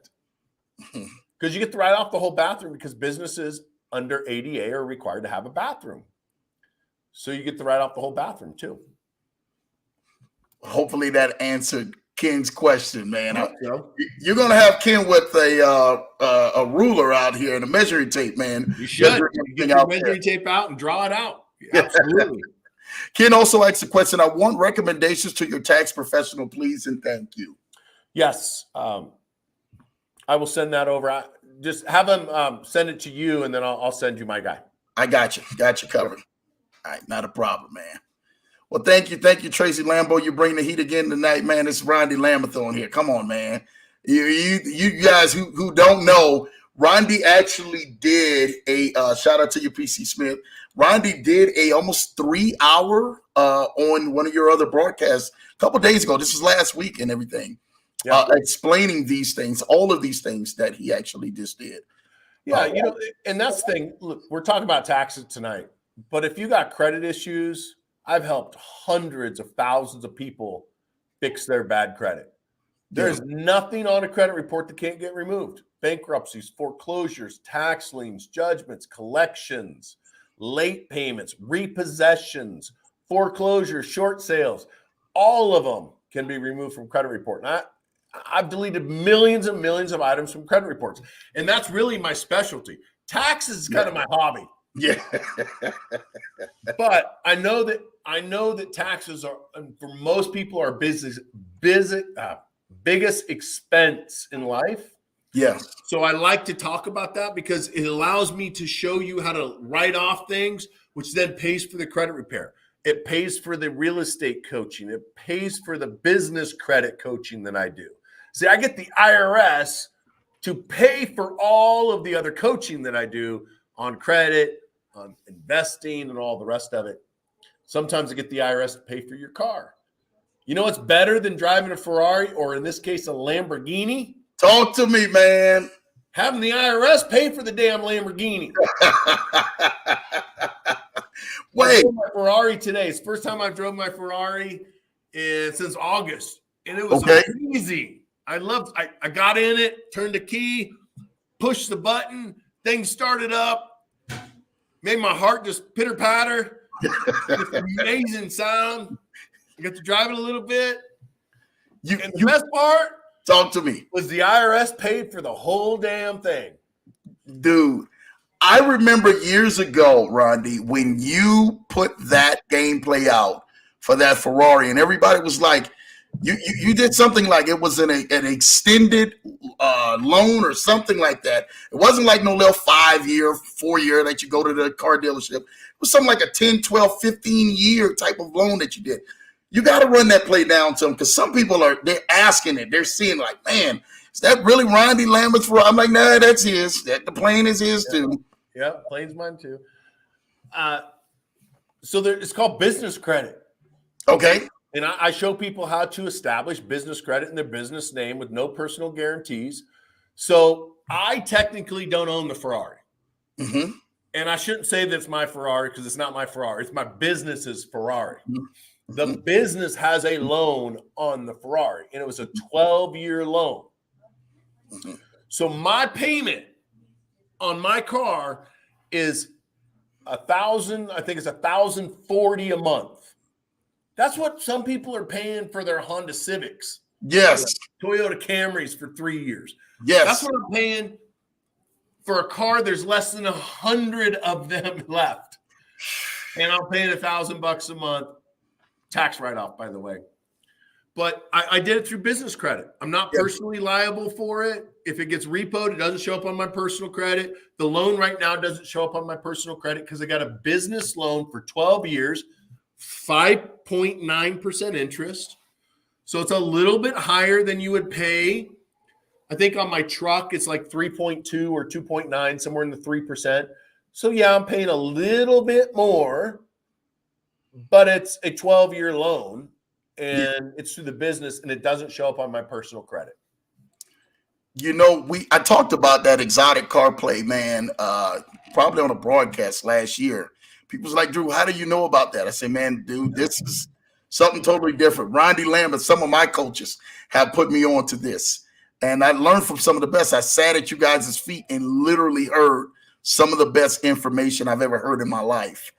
because you get to write off the whole bathroom because businesses under ADA are required to have a bathroom. So you get to write off the whole bathroom too. Hopefully that answered Ken's question, man. You're gonna have Ken with a ruler out here and a measuring tape, man. You should get your measuring tape out and draw it out. Absolutely. Ken also asked a question. I want recommendations to your tax professional, please, and thank you. Yes, I will send that over. Just have them send it to you, and then I'll send you my guy. I got you. Got you covered. All right, not a problem, man. Well, thank you, Tracy Lambo. You bring the heat again tonight, man. It's Rondi Lambeth on here. Come on, man. You guys who don't know, Rondi actually did a shout out to you, PC Smith. Rondi did a almost 3-hour on one of your other broadcasts a couple days ago. This was last week and everything, explaining these things, all of these things that he actually just did. Yeah, and that's the thing. Look, we're talking about taxes tonight, but if you got credit issues, I've helped hundreds of thousands of people fix their bad credit. There's nothing on a credit report that can't get removed. Bankruptcies, foreclosures, tax liens, judgments, collections, late payments, repossessions, foreclosures, short sales, all of them can be removed from credit report. And I've deleted millions and millions of items from credit reports. And that's really my specialty. Taxes is kind of my hobby. Yeah. But I know that taxes are, for most people, are biggest expense in life. Yeah. So I like to talk about that because it allows me to show you how to write off things, which then pays for the credit repair. It pays for the real estate coaching. It pays for the business credit coaching that I do. See, I get the IRS to pay for all of the other coaching that I do on credit, on investing, and all the rest of it. Sometimes I get the IRS to pay for your car. You know what's better than driving a Ferrari, or in this case, a Lamborghini? Talk to me, man. Having the IRS pay for the damn Lamborghini. Wait. I drove my Ferrari today. It's the first time I've drove my Ferrari since August, and it was easy. I got in it, turned the key, pushed the button, thing started up, made my heart just pitter patter. It's an amazing sound. I got to drive it a little bit. And the best part, talk to me, was the IRS paid for the whole damn thing. Dude, I remember years ago, Rondi, when you put that gameplay out for that Ferrari, and everybody was like, you did something like it was an extended loan or something like that. It wasn't like no little 5-year, 4-year that you go to the car dealership. It was something like a 10, 12, 15-year type of loan that you did. You got to run that play down to them because some people they're asking it. They're seeing like, man, is that really Rondi Lambeth? I'm like, nah, that's his. The plane is his too. Yeah, plane's mine too. So it's called business credit. Okay. And I show people how to establish business credit in their business name with no personal guarantees. So I technically don't own the Ferrari. Mm-hmm. And I shouldn't say that it's my Ferrari because it's not my Ferrari. It's my business's Ferrari. Mm-hmm. The business has a loan on the Ferrari, and it was a 12-year loan. Mm-hmm. So my payment on my car is $1,000. I think it's $1,040 a month. That's what some people are paying for their Honda Civics. Yes. Toyota Camrys for 3 years. Yes. That's what I'm paying for a car. There's less than 100 of them left. And I'm paying $1,000 a month. Tax write-off, by the way. But I did it through business credit. I'm not personally liable for it. If it gets repoed, it doesn't show up on my personal credit. The loan right now doesn't show up on my personal credit because I got a business loan for 12 years, 5.9% interest. So it's a little bit higher than you would pay. I think on my truck, it's like 3.2 or 2.9, somewhere in the 3%. So yeah, I'm paying a little bit more, but it's a 12-year loan. And it's through the business, and it doesn't show up on my personal credit. I talked about that exotic car play, man, probably on a broadcast last year. People's like, Drew, how do you know about that? I say, man, dude, this is something totally different. Rondi Lambeth, some of my coaches have put me on to this. And I learned from some of the best. I sat at you guys' feet and literally heard some of the best information I've ever heard in my life.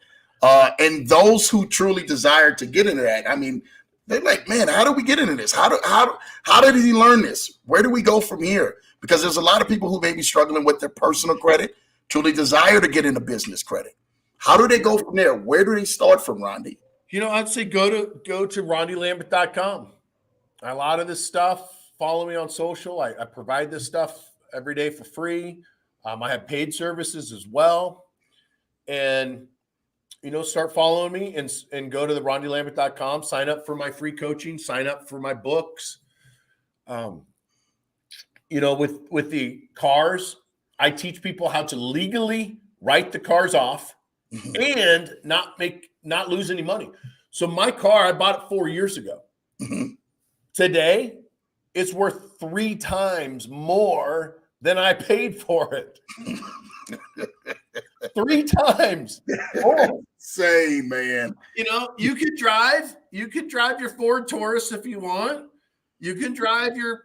And those who truly desire to get into that, I mean, they're like, man, how do we get into this? How did he learn this? Where do we go from here? Because there's a lot of people who may be struggling with their personal credit, truly desire to get into business credit. How do they go from there? Where do they start from, Rondi? I'd say go to rondilambeth.com. A lot of this stuff, follow me on social. I provide this stuff every day for free. I have paid services as well. And start following me and go to the rondilambeth.com, sign up for my free coaching, sign up for my books. With the cars, I teach people how to legally write the cars off and not lose any money. So my car, I bought it 4 years ago. Today, it's worth 3 times more than I paid for it. 3 times. Oh, say, man. You could drive your Ford Taurus if you want. You can drive your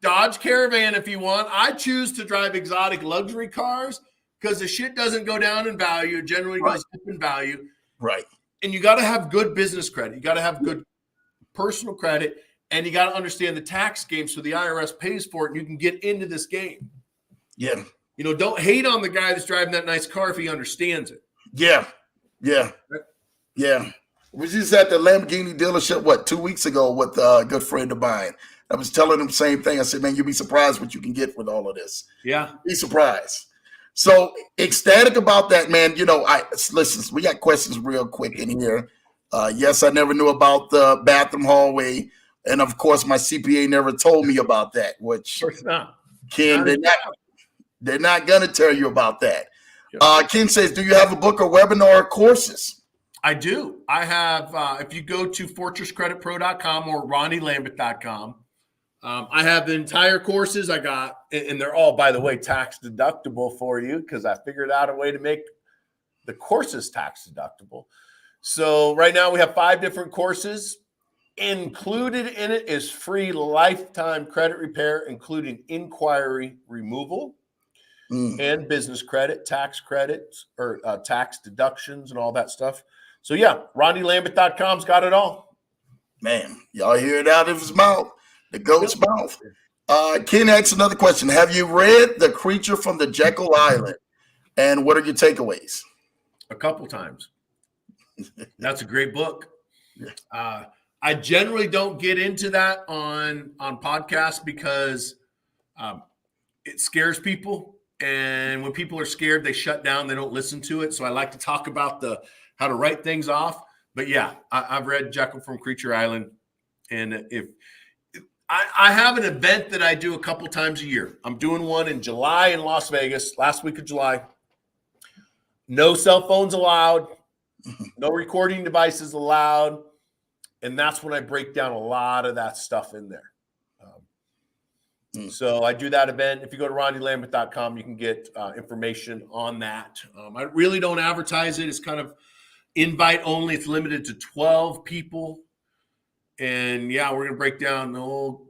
Dodge Caravan if you want. I choose to drive exotic luxury cars because the shit doesn't go down in value. It generally goes up in value. Right. And you got to have good business credit. You got to have good personal credit, and you got to understand the tax game so the IRS pays for it and you can get into this game. Yeah. Don't hate on the guy that's driving that nice car if he understands it. Yeah. We just at the Lamborghini dealership, 2 weeks ago with a good friend of mine. I was telling him the same thing. I said, man, you'll be surprised what you can get with all of this. Yeah. Be surprised. So ecstatic about that, man. Listen, we got questions real quick in here. Yes, I never knew about the bathroom hallway. And of course, my CPA never told me about that, which of course not. Ken, they're not going to tell you about that. Ken says, do you have a book or webinar or courses? I do. I have, if you go to fortresscreditpro.com or rondilambeth.com, I have the entire courses I got, and they're all, by the way, tax deductible for you because I figured out a way to make the courses tax deductible. So right now we have 5 different courses. Included in it is free lifetime credit repair, including inquiry removal and business credit, tax credits, or tax deductions and all that stuff. So yeah, rondilambeth.com's got it all. Man, y'all hear it out of his mouth, the goat's mouth. Ken asks another question. Have you read The Creature from the Jekyll Island? And what are your takeaways? A couple times. That's a great book. I generally don't get into that on podcasts because it scares people. And when people are scared, they shut down. They don't listen to it. So I like to talk about how to write things off. But yeah, I've read Jekyll from Creature Island. And if I have an event that I do a couple times a year. I'm doing one in July in Las Vegas, last week of July. No cell phones allowed. No recording devices allowed. And that's when I break down a lot of that stuff in there. So I do that event. If you go to rondilambeth.com, you can get information on that. I really don't advertise it. It's kind of invite only. It's limited to 12 people. And yeah, we're going to break down the whole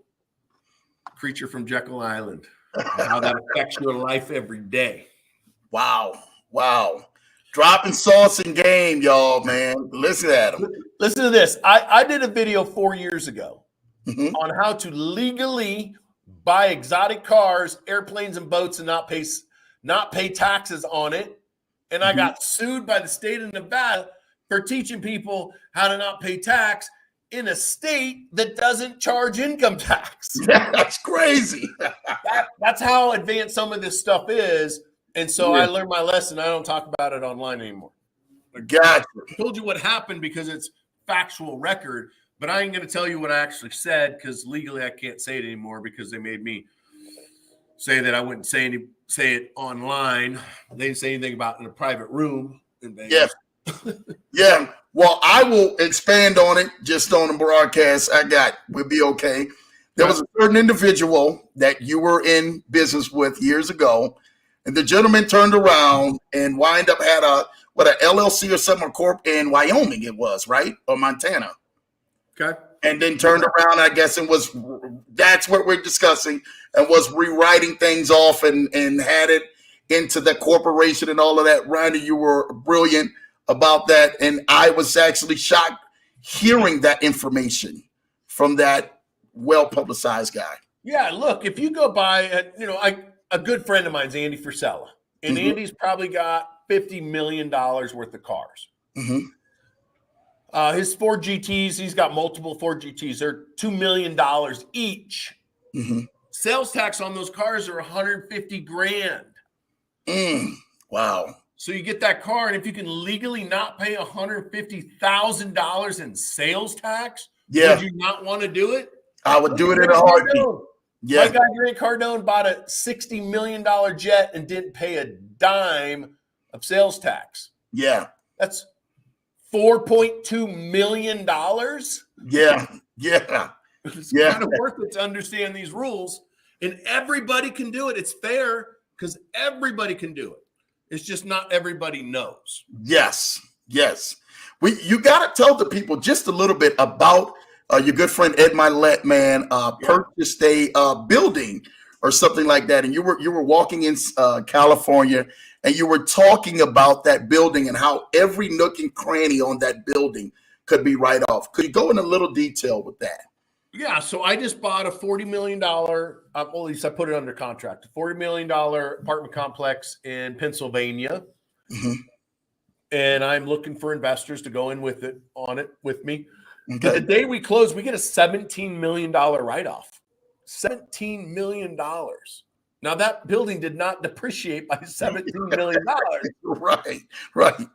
Creature from Jekyll Island and how that affects your life every day. Wow. Dropping sauce and game, y'all, man. Listen at them. Listen to this. I did a video 4 years ago on how to legally buy exotic cars, airplanes, and boats and not pay taxes on it. And I got sued by the state of Nevada for teaching people how to not pay tax. in a state that doesn't charge income tax. That's crazy. That's how advanced some of this stuff is. And so I learned my lesson. I don't talk about it online anymore. Gotcha. I told you what happened because it's factual record, but I ain't going to tell you what I actually said because legally I can't say it anymore because they made me say that I wouldn't say it online. They didn't say anything about in a private room in Vegas. Yeah. Well, I will expand on it just on the broadcast. We'll be okay. There was a certain individual that you were in business with years ago, and the gentleman turned around and wind up had an LLC or something, corp in Wyoming it was, right? Or Montana. Okay. And then turned around, I guess, and that's what we're discussing, and was rewriting things off and had it into the corporation and all of that. Randy, you were brilliant about that. And I was actually shocked hearing that information from that well-publicized guy. Yeah, look, if you go by, a good friend of mine is Andy Frisella, and Andy's probably got $50 million worth of cars. His Ford GTs, he's got multiple Ford GTs. They're $2 million each. Sales tax on those cars are $150,000. Wow. So you get that car, and if you can legally not pay $150,000 in sales tax, would you not want to do it? I would do it in a heartbeat. Yeah. My guy Grant Cardone bought a $60 million jet and didn't pay a dime of sales tax. Yeah. That's $4.2 million. Yeah. It's kind of worth it to understand these rules. And everybody can do it. It's fair because everybody can do it. It's just not everybody knows. Yes. You got to tell the people just a little bit about your good friend Ed Milet, man, purchased a building or something like that. And you were walking in California, and you were talking about that building and how every nook and cranny on that building could be right off. Could you go in a little detail with that? Yeah, so I just bought a $40 million, at least I put it under contract, a $40 million apartment complex in Pennsylvania. And I'm looking for investors to go in with me. Okay. The day we close, we get a $17 million write-off. $17 million. Now, that building did not depreciate by $17 million. Right.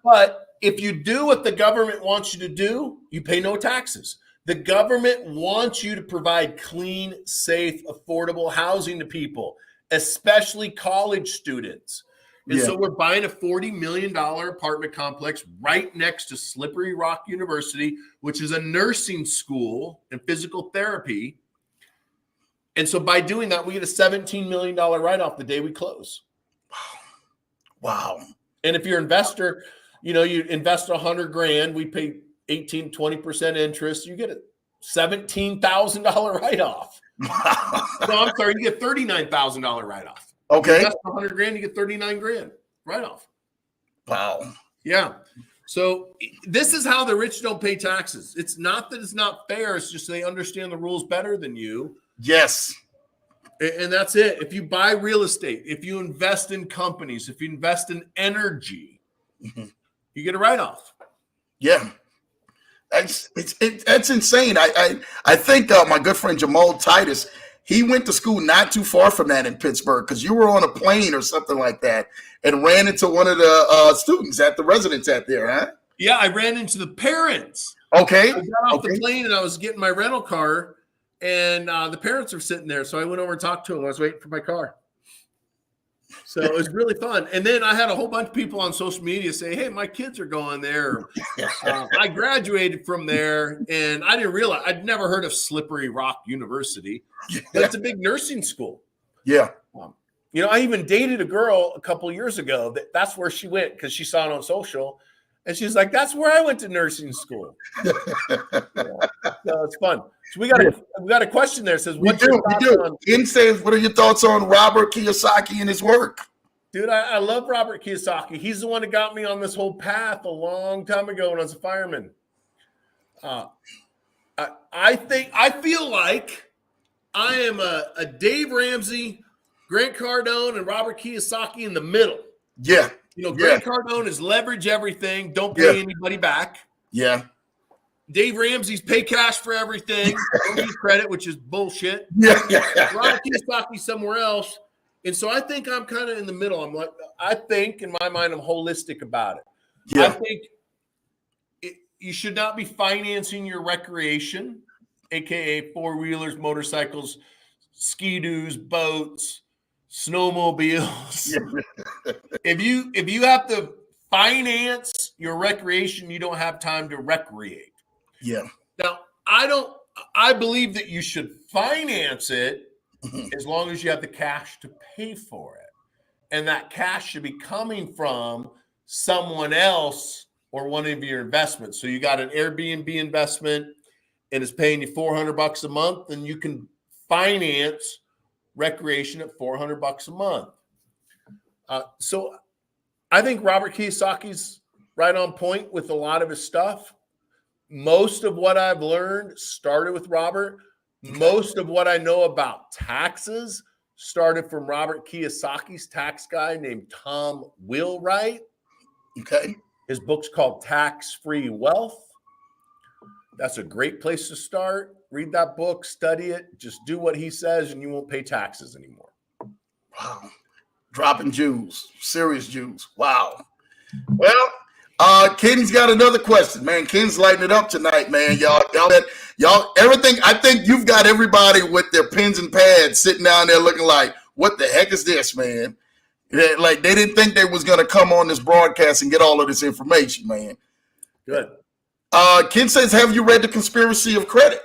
But if you do what the government wants you to do, you pay no taxes. The government wants you to provide clean, safe, affordable housing to people, especially college students. And so we're buying a $40 million apartment complex right next to Slippery Rock University, which is a nursing school and physical therapy. And so by doing that, we get a $17 million write-off the day we close. Wow. And if you're an investor, you invest $100,000, we pay 18, 20% interest, you get a $17,000 write-off. No, I'm sorry, you get $39,000 write-off. Okay. You invest $100,000, you get $39,000 write-off. Wow. Yeah. So this is how the rich don't pay taxes. It's not that it's not fair. It's just they understand the rules better than you. Yes. And that's it. If you buy real estate, if you invest in companies, if you invest in energy, you get a write-off. Yeah. That's insane. I think my good friend Jamal Titus, he went to school not too far from that in Pittsburgh, because you were on a plane or something like that and ran into one of the students at the residence at there, huh? Yeah, I ran into the parents. Okay. I got off the plane and I was getting my rental car, and the parents were sitting there. So I went over and talked to them. I was waiting for my car. So it was really fun. And then I had a whole bunch of people on social media say, hey, my kids are going there. I graduated from there, and I didn't realize, I'd never heard of Slippery Rock University. But it's a big nursing school. Yeah. I even dated a girl a couple of years ago. That's where she went because she saw it on social. And she's like, that's where I went to nursing school. So it's fun. So we got a question there. It says, what's your thoughts on? Ken says, what are your thoughts on Robert Kiyosaki and his work? Dude, I love Robert Kiyosaki. He's the one that got me on this whole path a long time ago when I was a fireman. I feel like I am a Dave Ramsey, Grant Cardone, and Robert Kiyosaki in the middle. Yeah. Grant Cardone is leverage everything. Don't pay anybody back. Yeah. Dave Ramsey's pay cash for everything. Don't need credit, which is bullshit. Yeah. Robert Kiyosaki somewhere else. And so I think I'm kind of in the middle. I think in my mind, I'm holistic about it. Yeah. I think you should not be financing your recreation, aka four-wheelers, motorcycles, ski-doos, boats, snowmobiles. Yeah. If you have to finance your recreation, you don't have time to recreate. Yeah. Now, I believe that you should finance it as long as you have the cash to pay for it. And that cash should be coming from someone else or one of your investments. So you got an Airbnb investment and it's paying you $400 a month, and you can finance recreation at $400 a month. So I think Robert Kiyosaki's right on point with a lot of his stuff. Most of what I've learned started with Robert. Most of what I know about taxes started from Robert Kiyosaki's tax guy named Tom Wheelwright. Okay. His book's called Tax-Free Wealth. That's a great place to start. Read that book, study it, just do what he says, and you won't pay taxes anymore. Wow. Dropping jewels, serious jewels. Wow. Well, Ken's got another question, man. Ken's lighting it up tonight, man. Y'all, everything. I think you've got everybody with their pens and pads sitting down there looking like, what the heck is this, man? Like they didn't think they was gonna come on this broadcast and get all of this information, man. Good. Ken says, have you read The Conspiracy of Credit?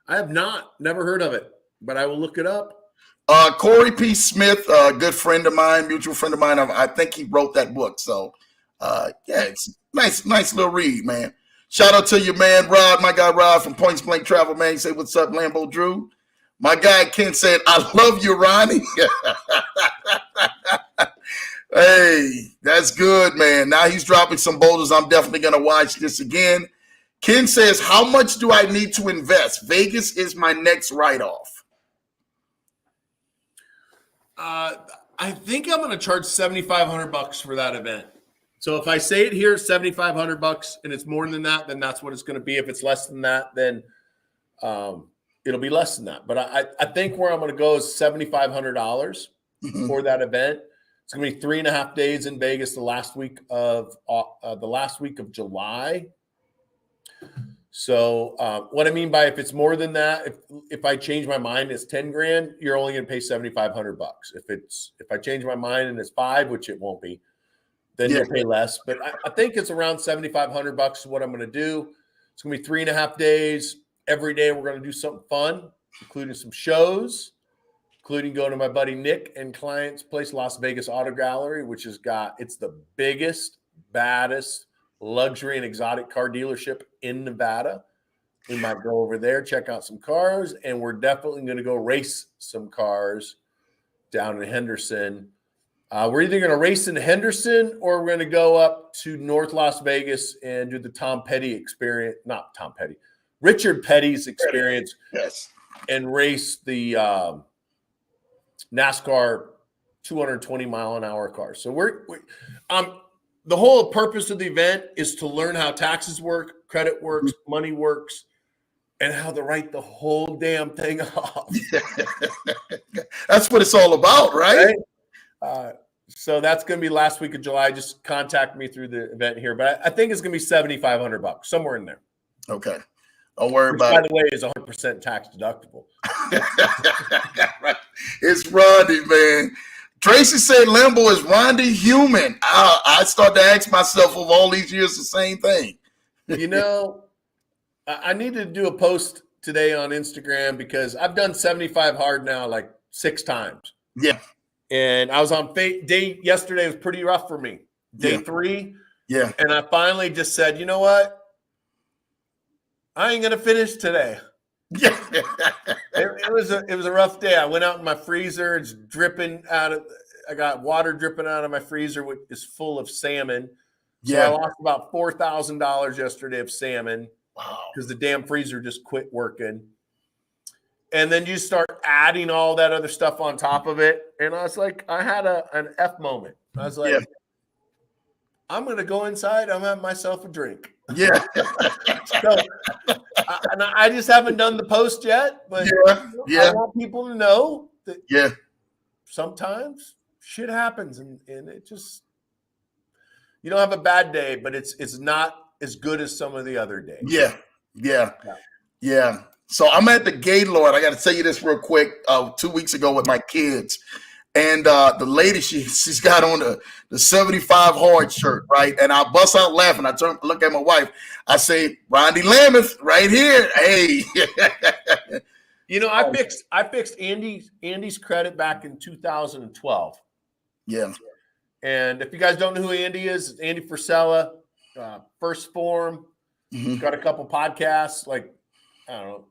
I have not, never heard of it, but I will look it up. Corey P. Smith, a good friend of mine, mutual friend of mine. I think he wrote that book. So, yeah, it's nice little read, man. Shout out to you, man, Rod, my guy Rod from Points Blank Travel, man. You say, what's up, Lambo Drew? My guy Ken said, I love you, Ronnie. Hey, that's good, man. Now he's dropping some boulders. I'm definitely going to watch this again. Ken says, how much do I need to invest? Vegas is my next write-off. I think I'm going to charge $7,500 for that event. So if I say it here, $7,500, and it's more than that, then that's what it's going to be. If it's less than that, then it'll be less than that. But I think where I'm going to go is $7,500 for that event. It's going to be 3.5 days in Vegas, the last week of July. So what I mean by if it's more than that, if I change my mind, it's 10 grand, you're only going to pay $7,500. If I change my mind and it's 5, which it won't be, then you'll pay less. But I think it's around $7,500 is what I'm going to do. It's going to be 3.5 days. Every day we're going to do something fun, including some shows, including going to my buddy Nick and client's place, Las Vegas Auto Gallery, which it's the biggest, baddest luxury and exotic car dealership in Nevada. We might go over there, check out some cars, and we're definitely going to go race some cars down in Henderson. We're either going to race in Henderson or we're going to go up to North Las Vegas and do the Richard Petty's experience. Yes. And race the NASCAR 220-mile-an-hour cars. So the whole purpose of the event is to learn how taxes work, credit works, money works, and how to write the whole damn thing off. That's what it's all about, right? So that's going to be last week of July. Just contact me through the event here. But I think it's going to be $7,500, somewhere in there. Okay. Don't worry about it. By the way, is 100% tax deductible. It's Rondi, man. Tracy said Lambo is Rondi human. I start to ask myself of all these years the same thing. I need to do a post today on Instagram because I've done 75 hard now like 6 times. Yeah. And I was on day yesterday was pretty rough for me. Day 3. Yeah. And I finally just said, you know what? I ain't gonna finish today. Yeah. It was a rough day. I went out in my freezer. It's dripping I got water dripping out of my freezer, which is full of salmon. So I lost about $4,000 yesterday of salmon. Wow. Because the damn freezer just quit working. And then you start adding all that other stuff on top of it. And I was like, I had an F moment. I was like, I'm going to go inside. I'm having myself a drink. Yeah. So, and I just haven't done the post yet, but I want people to know that sometimes shit happens, and it just, you don't have a bad day, but it's not as good as some of the other days. Yeah. So I'm at the Gaylord. I got to tell you this real quick. 2 weeks ago with my kids, and the lady, she's got on the 75 hard shirt, right? And I bust out laughing. I look at my wife. I say, Rondi Lambeth, right here. Hey. I fixed Andy's credit back in 2012. Yeah. And if you guys don't know who Andy is, Andy Frisella, First Form. He's got a couple podcasts. Like, I don't know.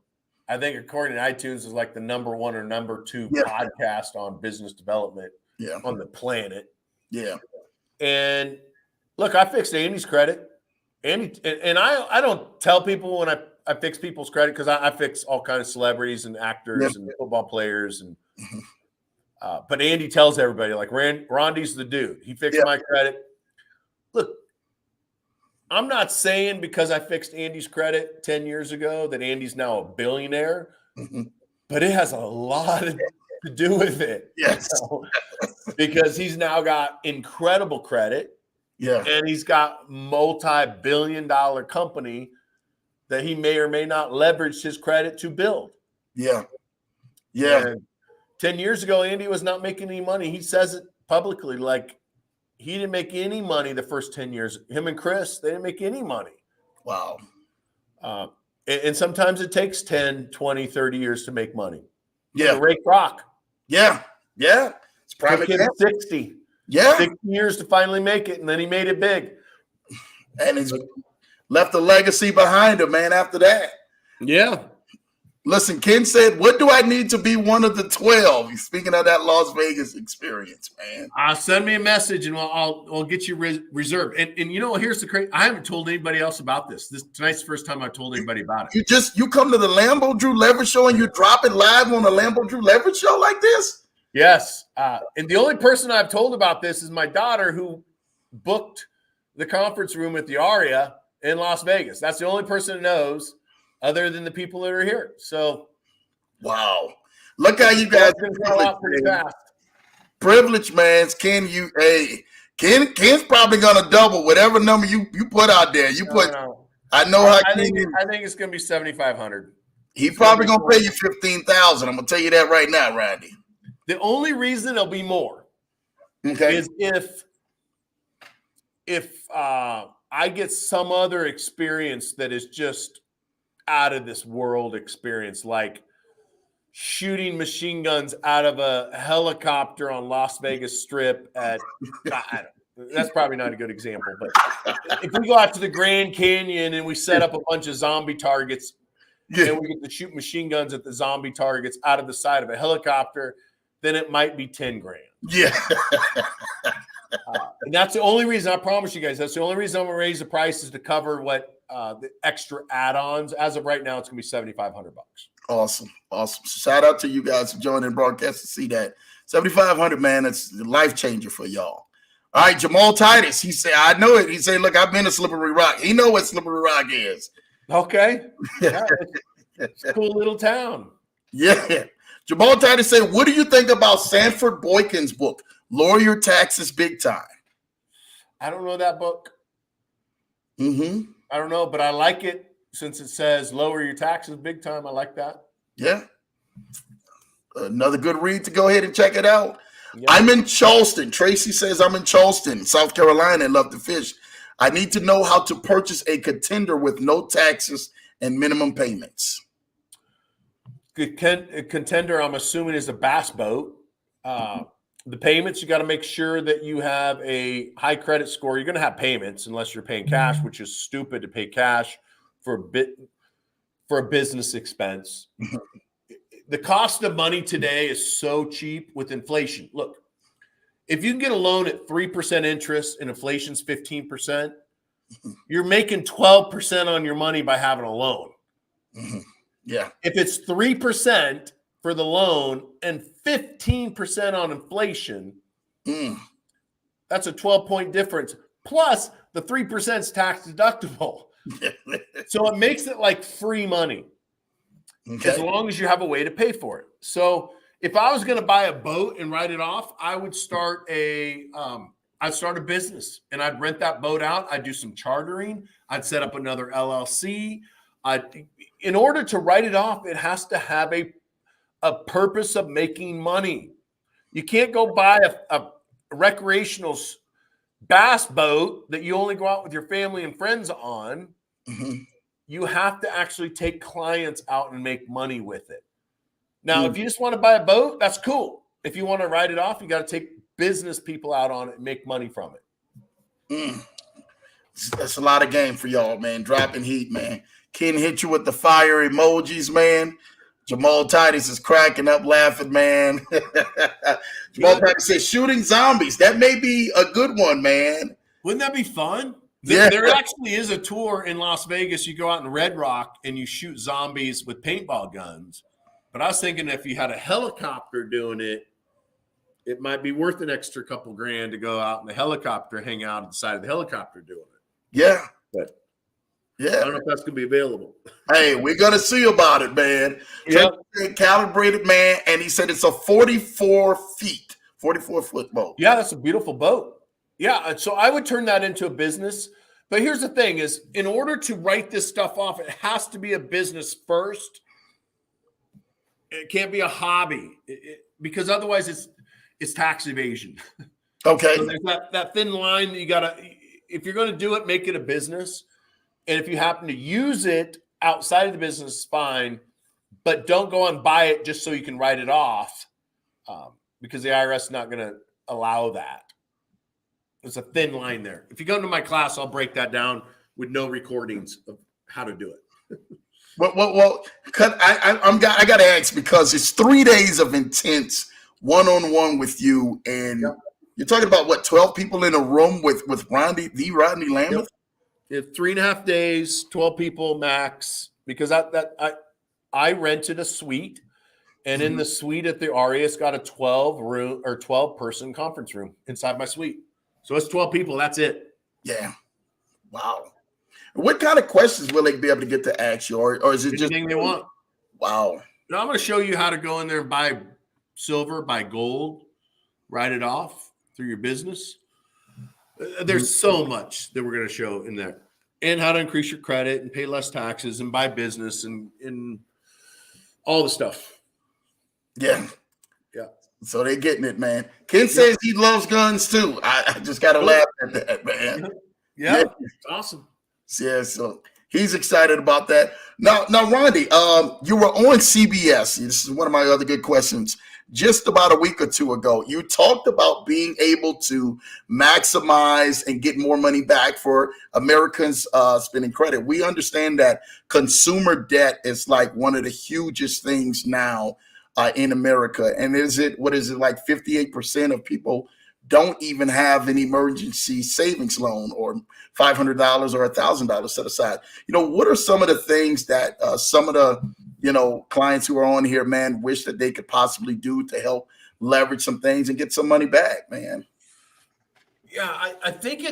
I think according to iTunes is like the number 1 or number 2 podcast on business development on the planet. Yeah. And look, I fixed Andy's credit. Andy, and I don't tell people when I fix people's credit, because I fix all kinds of celebrities and actors and football players. And but Andy tells everybody, like, Rondi's the dude. He fixed my credit. Look, I'm not saying because I fixed Andy's credit 10 years ago that Andy's now a billionaire, but it has a lot to do with it. Yes. Because he's now got incredible credit. Yeah. And he's got multi-billion-dollar company that he may or may not leverage his credit to build. Yeah. Yeah. And 10 years ago, Andy was not making any money. He says it publicly, like, he didn't make any money the first 10 years. Him and Chris, they didn't make any money. Wow. And sometimes it takes 10, 20, 30 years to make money. Yeah. Ray Kroc. Yeah. Yeah. It's private. 60. Yeah. 60 years to finally make it, and then he made it big. And he's left a legacy behind him, man, after that. Yeah. Listen, Ken said, what do I need to be one of the 12? Speaking of that Las Vegas experience, man. Send me a message, and I'll get you reserved. And you know, here's the crazy. I haven't told anybody else about this. Tonight's the first time I've told anybody about it. You come to the Lambeau Drew Leverage Show and you drop it live on the Lambeau Drew Leverage Show like this? Yes. And the only person I've told about this is my daughter, who booked the conference room at the Aria in Las Vegas. That's the only person that knows, other than the people that are here. So, wow. Look how you guys are privileged, man. Ken's probably gonna double whatever number you put out there. I think it's gonna be 7,500. He probably gonna pay you 15,000. I'm gonna tell you that right now, Randy. The only reason it'll be more, is if I get some other experience that is just out of this world experience, like shooting machine guns out of a helicopter on Las Vegas Strip that's probably not a good example, but if we go out to the Grand Canyon and we set up a bunch of zombie targets and we get to shoot machine guns at the zombie targets out of the side of a helicopter, then it might be 10 grand. Yeah. And that's the only reason, I promise you guys, that's the only reason I'm going to raise the prices to cover what the extra add-ons. As of right now, it's going to be $7,500. Awesome. Shout out to you guys for joining the broadcast to see that. 7,500, man, that's a life changer for y'all. All right, Jamal Titus, he said, I know it. He said, look, I've been to Slippery Rock. He know what Slippery Rock is. Okay. Yeah, it's a cool little town. Yeah. Jamal Titus said, what do you think about Sanford Boykin's book, Lower Your Taxes Big Time? I don't know that book. Mm-hmm. I don't know, but I like it since it says lower your taxes big time. I like that. Yeah. Another good read to go ahead and check it out. Yep. I'm in Charleston. Tracy says I'm in Charleston, South Carolina, and love to fish. I need to know how to purchase a contender with no taxes and minimum payments. A contender, I'm assuming, is a bass boat. The payments, you got to make sure that you have a high credit score. You're going to have payments unless you're paying cash, which is stupid to pay cash for a business expense. The cost of money today is so cheap with inflation. Look, if you can get a loan at 3% interest and inflation's 15%, you're making 12% on your money by having a loan. Mm-hmm. Yeah. If it's 3% for the loan and 15% on inflation, that's a 12-point difference. Plus, the 3% is tax deductible. So it makes it like free money. Okay. As long as you have a way to pay for it. So if I was going to buy a boat and write it off, I would start I'd start a business and I'd rent that boat out. I'd do some chartering. I'd set up another LLC. In order to write it off, it has to have a purpose of making money. You can't go buy a recreational bass boat that you only go out with your family and friends on. Mm-hmm. You have to actually take clients out and make money with it. Now, if you just want to buy a boat, that's cool. If you want to write it off, you got to take business people out on it and make money from it. That's a lot of game for y'all, man. Dropping heat, man. Ken hit you with the fire emojis, man. Jamal Titus is cracking up laughing, man. Jamal Titus says shooting zombies. That may be a good one, man. Wouldn't that be fun? There actually is a tour in Las Vegas. You go out in Red Rock and you shoot zombies with paintball guns. But I was thinking if you had a helicopter doing it, it might be worth an extra couple grand to go out in the helicopter, hang out at the side of the helicopter doing it. Yeah. But I don't know if that's going to be available. Hey, we're going to see about it, man. Yep. Calibrated, man. And he said it's a 44-foot boat. Yeah, that's a beautiful boat. Yeah, so I would turn that into a business. But here's the thing is, in order to write this stuff off, it has to be a business first. It can't be a hobby because otherwise it's tax evasion. Okay. So there's that thin line that you got to – if you're going to do it, make it a business. And if you happen to use it outside of the business, it's fine. But don't go and buy it just so you can write it off because the IRS is not going to allow that. There's a thin line there. If you come to my class, I'll break that down with no recordings of how to do it. Well, I got to ask because it's 3 days of intense one-on-one with you, and you're talking about what 12 people in a room with Rondi Lambeth. Yep. 3.5 days, 12 people max. Because I rented a suite, and in the suite at the Aria, it's got a 12 person conference room inside my suite. So it's 12 people. That's it. Yeah. Wow. What kind of questions will they be able to get to ask you, or is it just anything they want? Wow. Now I'm going to show you how to go in there and buy silver, buy gold, write it off through your business. There's so much that we're going to show in there, and how to increase your credit and pay less taxes and buy business and all the stuff. Yeah. Yeah. So they're getting it, man. Ken says he loves guns too. I just got to laugh at that, man. Yeah. It's awesome. Yeah, so he's excited about that. Now, Rondi, you were on CBS. This is one of my other good questions. Just about a week or two ago, you talked about being able to maximize and get more money back for Americans spending credit. We understand that consumer debt is like one of the hugest things now in America. And what is it like 58% of people don't even have an emergency savings loan or $500 or $1,000 set aside. What are some of the things that some of the, clients who are on here, man, wish that they could possibly do to help leverage some things and get some money back, man? Yeah, I think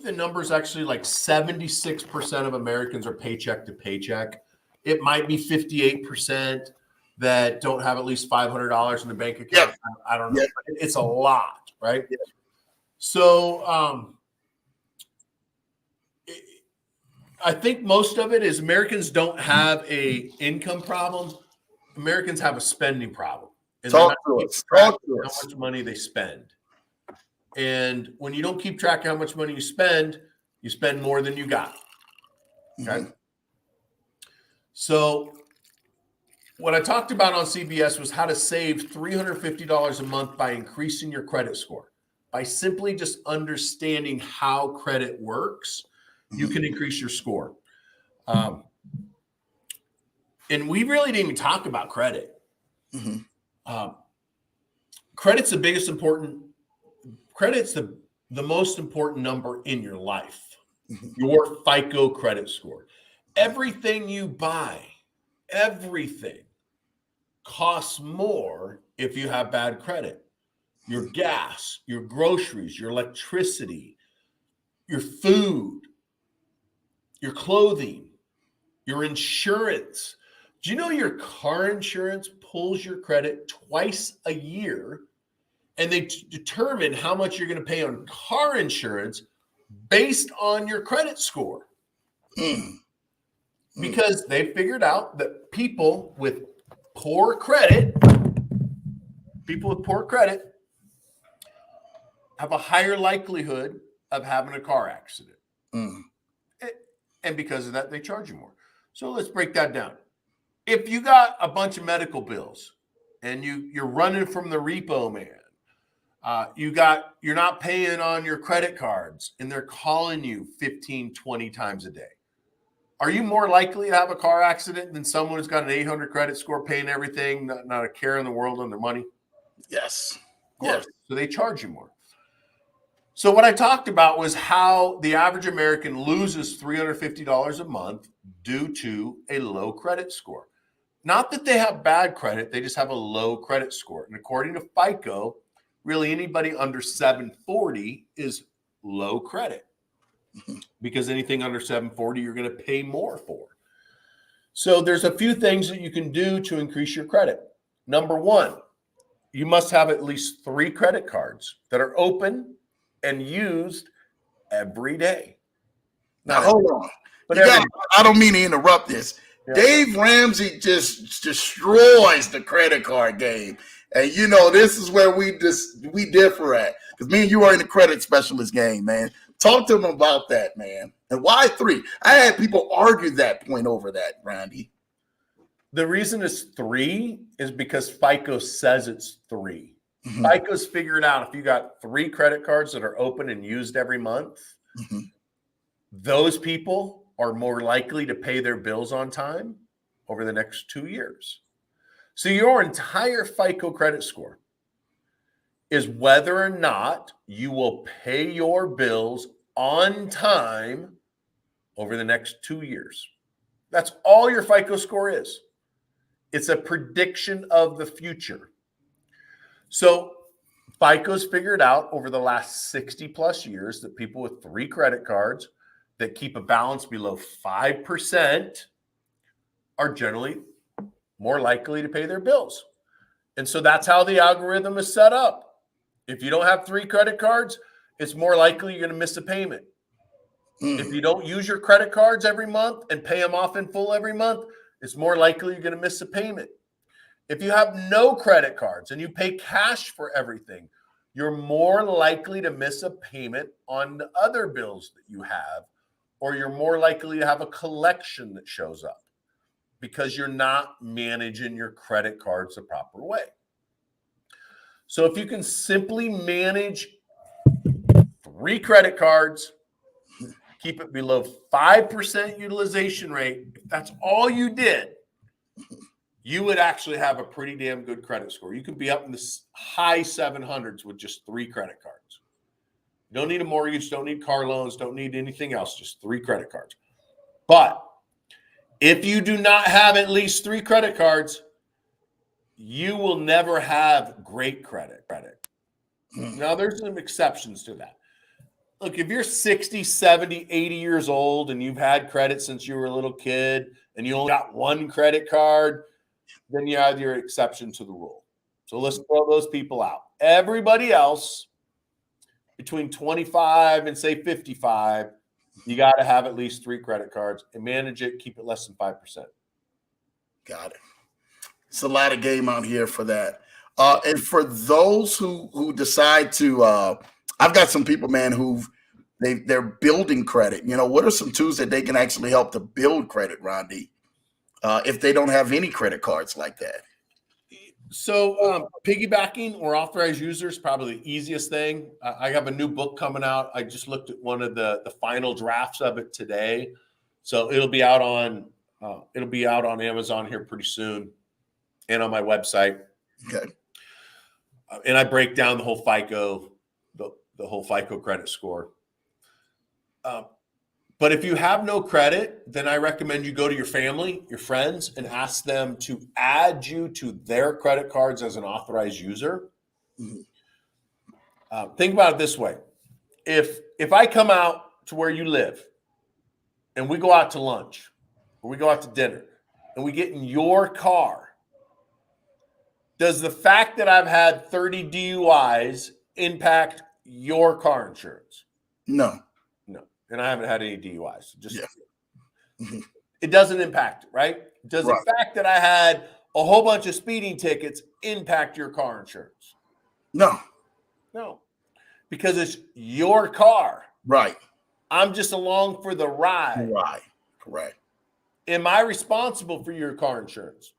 the number is actually like 76% of Americans are paycheck to paycheck. It might be 58% that don't have at least $500 in the bank account. Yep. I don't know. Yep. It's a lot, right? Yep. So I think most of it is Americans don't have a income problem. Americans have a spending problem. And Talk to us. How much money they spend. And when you don't keep track of how much money you spend more than you got. Okay. Mm-hmm. So what I talked about on CBS was how to save $350 a month by increasing your credit score. By simply just understanding how credit works, you can increase your score. And we really didn't even talk about credit. Mm-hmm. Credit's the most important number in your life. Mm-hmm. Your FICO credit score. Everything you buy, everything costs more if you have bad credit. Your gas, your groceries, your electricity, your food, your clothing, your insurance. Do you know your car insurance pulls your credit twice a year, and they determine how much you're going to pay on car insurance based on your credit score? Because they figured out that people with poor credit have a higher likelihood of having a car accident. And because of that, they charge you more. So let's break that down. If you got a bunch of medical bills and you're running from the repo man, you're not paying on your credit cards and they're calling you 15, 20 times a day. Are you more likely to have a car accident than someone who's got an 800 credit score, paying everything, not a care in the world on their money? Yes. Of course. Yes. So they charge you more. So what I talked about was how the average American loses $350 a month due to a low credit score. Not that they have bad credit, they just have a low credit score. And according to FICO, really anybody under 740 is low credit, because anything under 740 you're going to pay more for. So there's a few things that you can do to increase your credit. Number one, you must have at least 3 credit cards that are open and used every day. Now, hold on. But I don't mean to interrupt this. Yeah. Dave Ramsey just destroys the credit card game. And, you know, this is where we differ at. Because me and you are in the credit specialist game, man. Talk to him about that, man. And why 3? I had people argue that point over that, Randy. The reason it's 3 is because FICO says it's 3. FICO's figured out if you got 3 credit cards that are open and used every month, those people are more likely to pay their bills on time over the next 2 years. So your entire FICO credit score is whether or not you will pay your bills on time over the next 2 years. That's all your FICO score is. It's a prediction of the future. So FICO's figured out over the last 60 plus years that people with 3 credit cards that keep a balance below 5% are generally more likely to pay their bills. And so that's how the algorithm is set up. If you don't have 3 credit cards, it's more likely you're going to miss a payment. If you don't use your credit cards every month and pay them off in full every month, it's more likely you're going to miss a payment. If you have no credit cards and you pay cash for everything, you're more likely to miss a payment on the other bills that you have, or you're more likely to have a collection that shows up because you're not managing your credit cards the proper way. So if you can simply manage 3 credit cards, keep it below 5% utilization rate, if that's all you did, you would actually have a pretty damn good credit score. You could be up in the high 700s with just 3 credit cards. You don't need a mortgage, don't need car loans, don't need anything else, just 3 credit cards. But if you do not have at least 3 credit cards, you will never have great credit. Now, there's some exceptions to that. Look, if you're 60, 70, 80 years old and you've had credit since you were a little kid and you only got 1 credit card, then you have your exception to the rule. So let's throw those people out. Everybody else, between 25 and say 55, you got to have at least 3 credit cards and manage it, keep it less than 5%. Got it. It's a lot of game out here for that. And for those who decide to, I've got some people, man, they're building credit. You know, what are some tools that they can actually help to build credit, Rondi, if they don't have any credit cards like that? So piggybacking or authorized users, probably the easiest thing. I have a new book coming out. I just looked at one of the final drafts of it today. So it'll be out on Amazon here pretty soon and on my website. Okay. And I break down the whole FICO, the whole FICO credit score. But if you have no credit, then I recommend you go to your family, your friends, and ask them to add you to their credit cards as an authorized user. Think about it this way. If I come out to where you live and we go out to lunch or we go out to dinner and we get in your car, does the fact that I've had 30 DUIs impact your car insurance? No. No. And I haven't had any DUIs. Just Yeah. It doesn't impact it, right? Does Right. the fact that I had a whole bunch of speeding tickets impact your car insurance? No. No. Because it's your car. Right. I'm just along for the ride. Right. Correct. Am I responsible for your car insurance?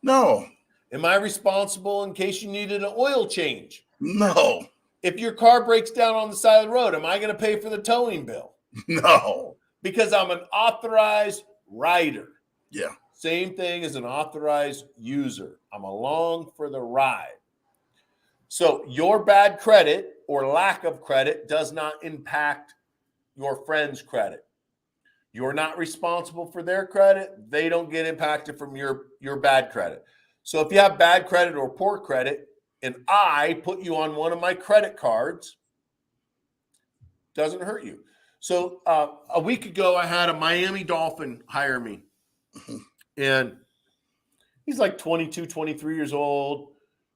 No. Am I responsible in case you needed an oil change? No. If your car breaks down on the side of the road, am I going to pay for the towing bill? No. Because I'm an authorized rider. Yeah. Same thing as an authorized user. I'm along for the ride. So your bad credit or lack of credit does not impact your friend's credit. You're not responsible for their credit. They don't get impacted from your bad credit. So if you have bad credit or poor credit, and I put you on one of my credit cards, doesn't hurt you. So a week ago, I had a Miami Dolphin hire me. And he's like 22, 23 years old,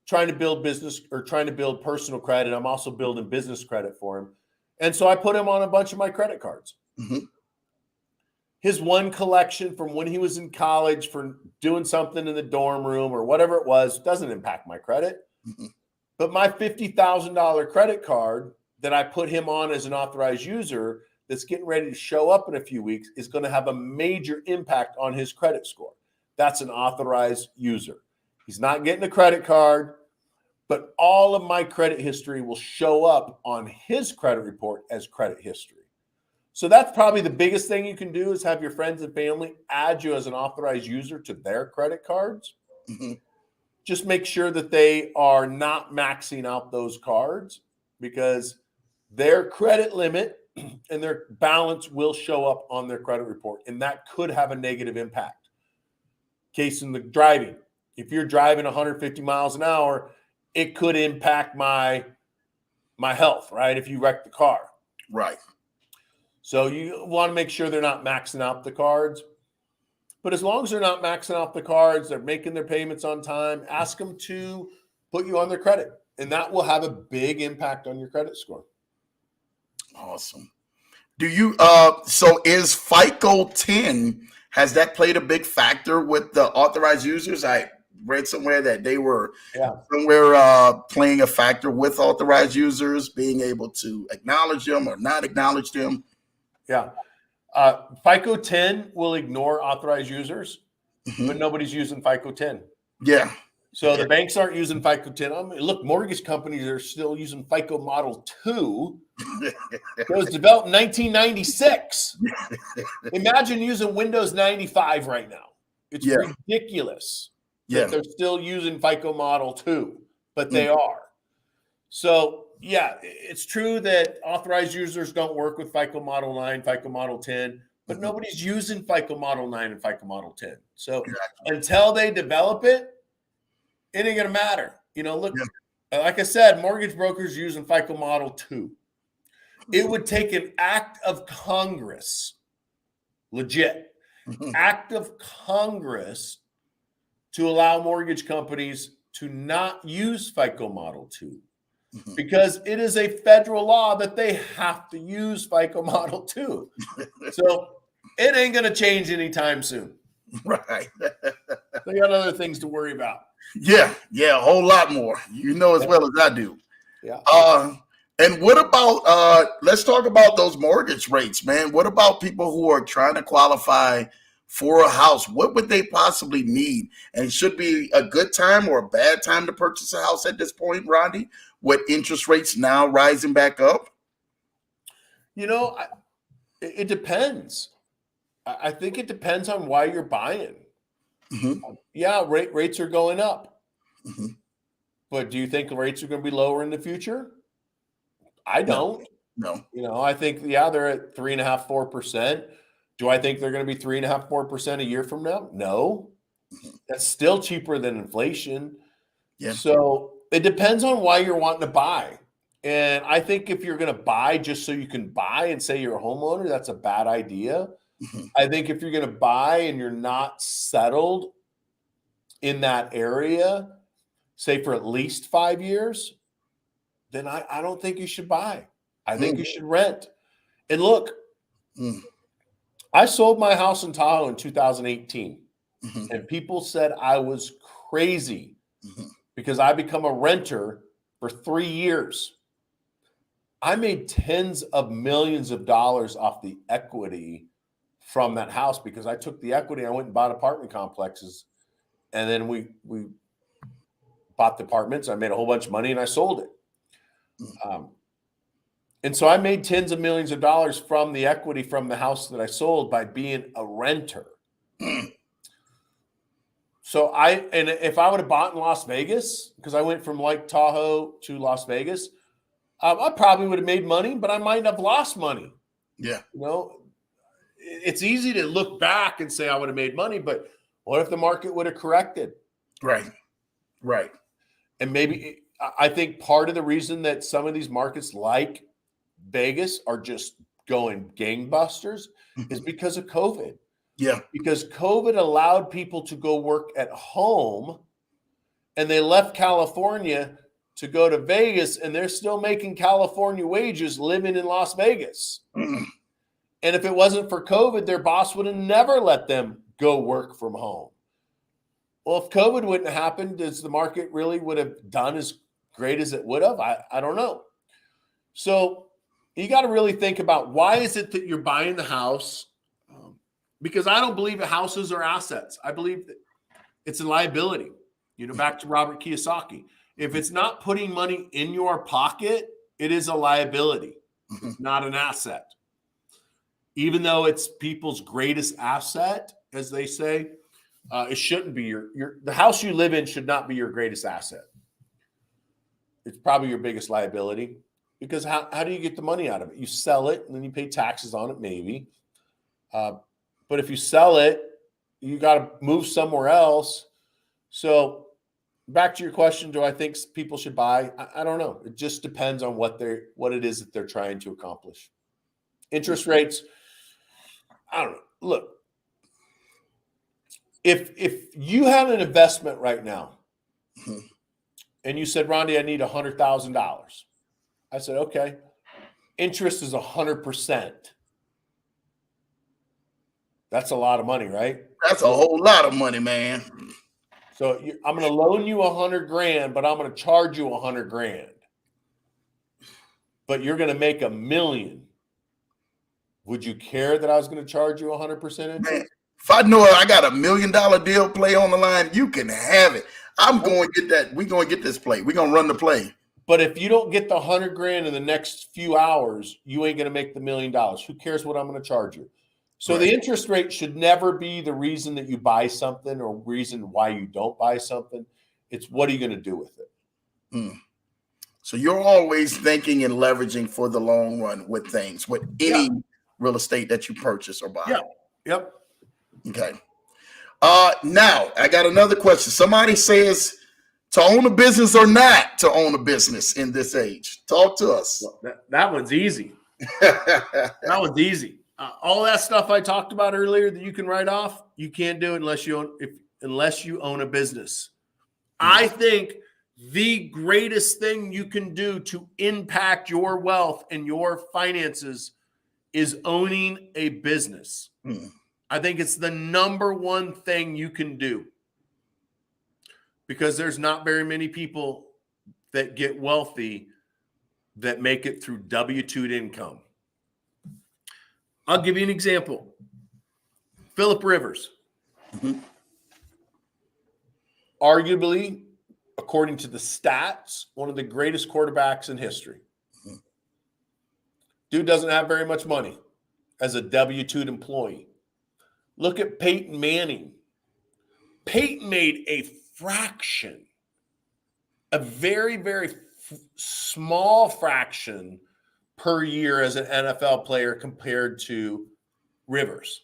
trying to build business or trying to build personal credit. I'm also building business credit for him. And so I put him on a bunch of my credit cards. Mm-hmm. His one collection from when he was in college for doing something in the dorm room or whatever it was doesn't impact my credit. Mm-hmm. But my $50,000 credit card that I put him on as an authorized user that's getting ready to show up in a few weeks is going to have a major impact on his credit score. That's an authorized user. He's not getting a credit card, but all of my credit history will show up on his credit report as credit history. So that's probably the biggest thing you can do is have your friends and family add you as an authorized user to their credit cards. Mm-hmm. Just make sure that they are not maxing out those cards because their credit limit and their balance will show up on their credit report, and that could have a negative impact. Case in the driving. If you're driving 150 miles an hour, it could impact my health, right? If you wreck the car. Right. So you want to make sure they're not maxing out the cards. But as long as they're not maxing out the cards, they're making their payments on time, ask them to put you on their credit, and that will have a big impact on your credit score. Awesome. Do you so is FICO 10, has that played a big factor with the authorized users? I read somewhere that they were somewhere playing a factor with authorized users, being able to acknowledge them or not acknowledge them. Yeah. FICO 10 will ignore authorized users, but nobody's using FICO 10. Yeah. So the banks aren't using FICO 10. I mean, look, mortgage companies are still using FICO Model 2. It was developed in 1996. Imagine using Windows 95 right now. It's ridiculous that they're still using FICO Model 2, but they are. So, yeah, it's true that authorized users don't work with FICO Model 9, FICO Model 10, but nobody's using FICO Model 9 and FICO Model 10. So until they develop it, it ain't going to matter. You know, look, like I said, mortgage brokers using FICO Model 2. It would take an act of Congress, legit, act of Congress to allow mortgage companies to not use FICO Model 2 because it is a federal law that they have to use FICO Model 2. So it ain't going to change anytime soon. Right. They got other things to worry about. Yeah, a whole lot more. You know as well as I do. Yeah. And what about let's talk about those mortgage rates, man. What about people who are trying to qualify for a house? What would they possibly need? And should be a good time or a bad time to purchase a house at this point, Rondi, with interest rates now rising back up? You know, it depends. I think it depends on why you're buying. Yeah, rates are going up. But do you think rates are going to be lower in the future? I don't. No. You know, I think, they're at 3.5%, 4%. Do I think they're going to be 3.5%, 4% a year from now? No. That's still cheaper than inflation. Yeah. So it depends on why you're wanting to buy. And I think if you're going to buy just so you can buy and say you're a homeowner, that's a bad idea. Mhm. I think if you're going to buy and you're not settled in that area, say for at least 5 years, then I don't think you should buy. I think you should rent. And look, Mm. I sold my house in Tahoe in 2018, Mhm. and people said I was crazy Mhm. because I become a renter for 3 years. I made tens of millions of dollars off the equity from that house because I took the equity, I went and bought apartment complexes, and then we bought the apartments. I made a whole bunch of money and I sold it. And so I made tens of millions of dollars from the equity from the house that I sold by being a renter. Mm. So if I would have bought in Las Vegas, because I went from Lake Tahoe to Las Vegas, I probably would have made money, but I might have lost money. Yeah. You know, it's easy to look back and say I would have made money, but what if the market would have corrected? Right. Right. And maybe I think part of the reason that some of these markets like Vegas are just going gangbusters is because of COVID. Yeah. Because COVID allowed people to go work at home, and they left California to go to Vegas, and they're still making California wages living in Las Vegas. Mm. And if it wasn't for COVID, their boss would have never let them go work from home. Well, if COVID wouldn't have happened, does the market really would have done as great as it would have? I don't know. So you got to really think about, why is it that you're buying the house? Because I don't believe that houses are assets. I believe that it's a liability. Back to Robert Kiyosaki. If it's not putting money in your pocket, it is a liability. It's not an asset. Even though it's people's greatest asset, as they say, it shouldn't be the house you live in should not be your greatest asset. It's probably your biggest liability, because how do you get the money out of it? You sell it and then you pay taxes on it, maybe. But if you sell it, you got to move somewhere else. So back to your question, do I think people should buy? I don't know. It just depends on what it is that they're trying to accomplish. Interest rates, I don't know. Look, if you have an investment right now and you said, Rondi, I need $100,000. I said, okay. Interest is 100%. That's a lot of money, right? That's a whole lot of money, man. So I'm going to loan you $100,000, but I'm going to charge you $100,000. But you're going to make $1 million. Would you care that I was going to charge you 100% interest? Man, if I know I got $1 million deal play on the line, you can have it. I'm going to get that. We're going to get this play. We're going to run the play. But if you don't get the $100,000 in the next few hours, you ain't going to make the $1 million. Who cares what I'm going to charge you? So the interest rate should never be the reason that you buy something or reason why you don't buy something. It's, what are you going to do with it? Mm. So you're always thinking and leveraging for the long run with things, with any real estate that you purchase or buy. Yeah. Yep. Okay. Now I got another question. Somebody says to own a business or not to own a business in this age. Talk to us. Well, that one's easy. That one's easy. All that stuff I talked about earlier that you can write off, you can't do it unless you own a business. I think the greatest thing you can do to impact your wealth and your finances is owning a business. I think it's the number one thing you can do, because there's not very many people that get wealthy that make it through W-2 income. I'll give you an example. Phillip Rivers. Arguably, according to the stats, one of the greatest quarterbacks in history. Dude doesn't have very much money as a W-2 employee. Look at Peyton Manning. Peyton made a fraction, a very, very small fraction per year as an NFL player compared to Rivers.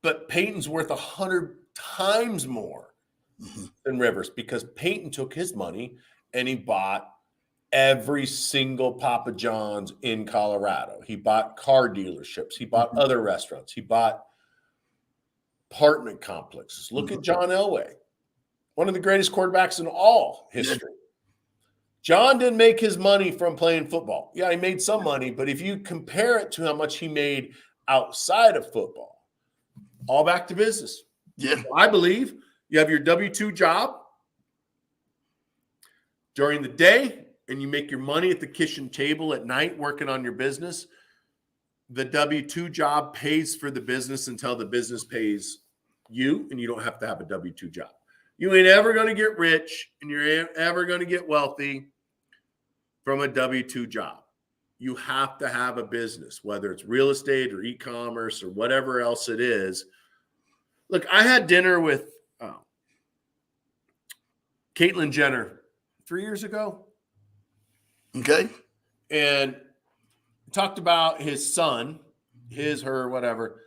But Peyton's worth 100 times more than Rivers, because Peyton took his money and he bought every single Papa John's in Colorado. He bought car dealerships. He bought other restaurants. He bought apartment complexes. Look at John Elway, one of the greatest quarterbacks in all history. John didn't make his money from playing football. Yeah, he made some money, but if you compare it to how much he made outside of football, all back to business. Yeah. I believe you have your W-2 job during the day and you make your money at the kitchen table at night working on your business. The W-2 job pays for the business until the business pays you, and you don't have to have a W-2 job. You ain't ever going to get rich and you're ever going to get wealthy from a W-2 job. You have to have a business, whether it's real estate or e-commerce or whatever else it is. Look, I had dinner with Caitlyn Jenner 3 years ago. Okay. And talked about his son, her, whatever.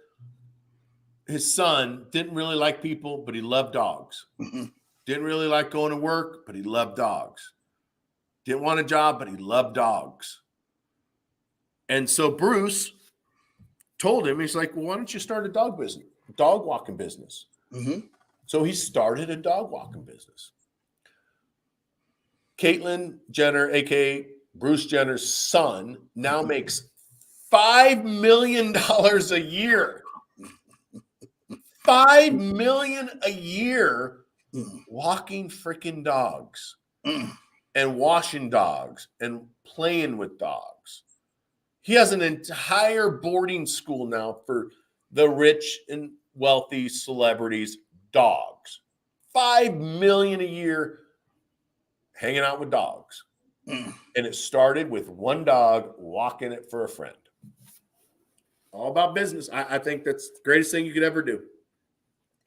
His son didn't really like people, but he loved dogs. Didn't really like going to work, but he loved dogs. Didn't want a job, but he loved dogs. And so Bruce told him, he's like, well, why don't you start a dog walking business? So he started a dog walking business. Caitlyn Jenner, a.k.a. Bruce Jenner's son, now makes $5 million a year. $5 million a year walking freaking dogs and washing dogs and playing with dogs. He has an entire boarding school now for the rich and wealthy celebrities' dogs. $5 million a year hanging out with dogs. And it started with one dog walking it for a friend. All about business. I think that's the greatest thing you could ever do.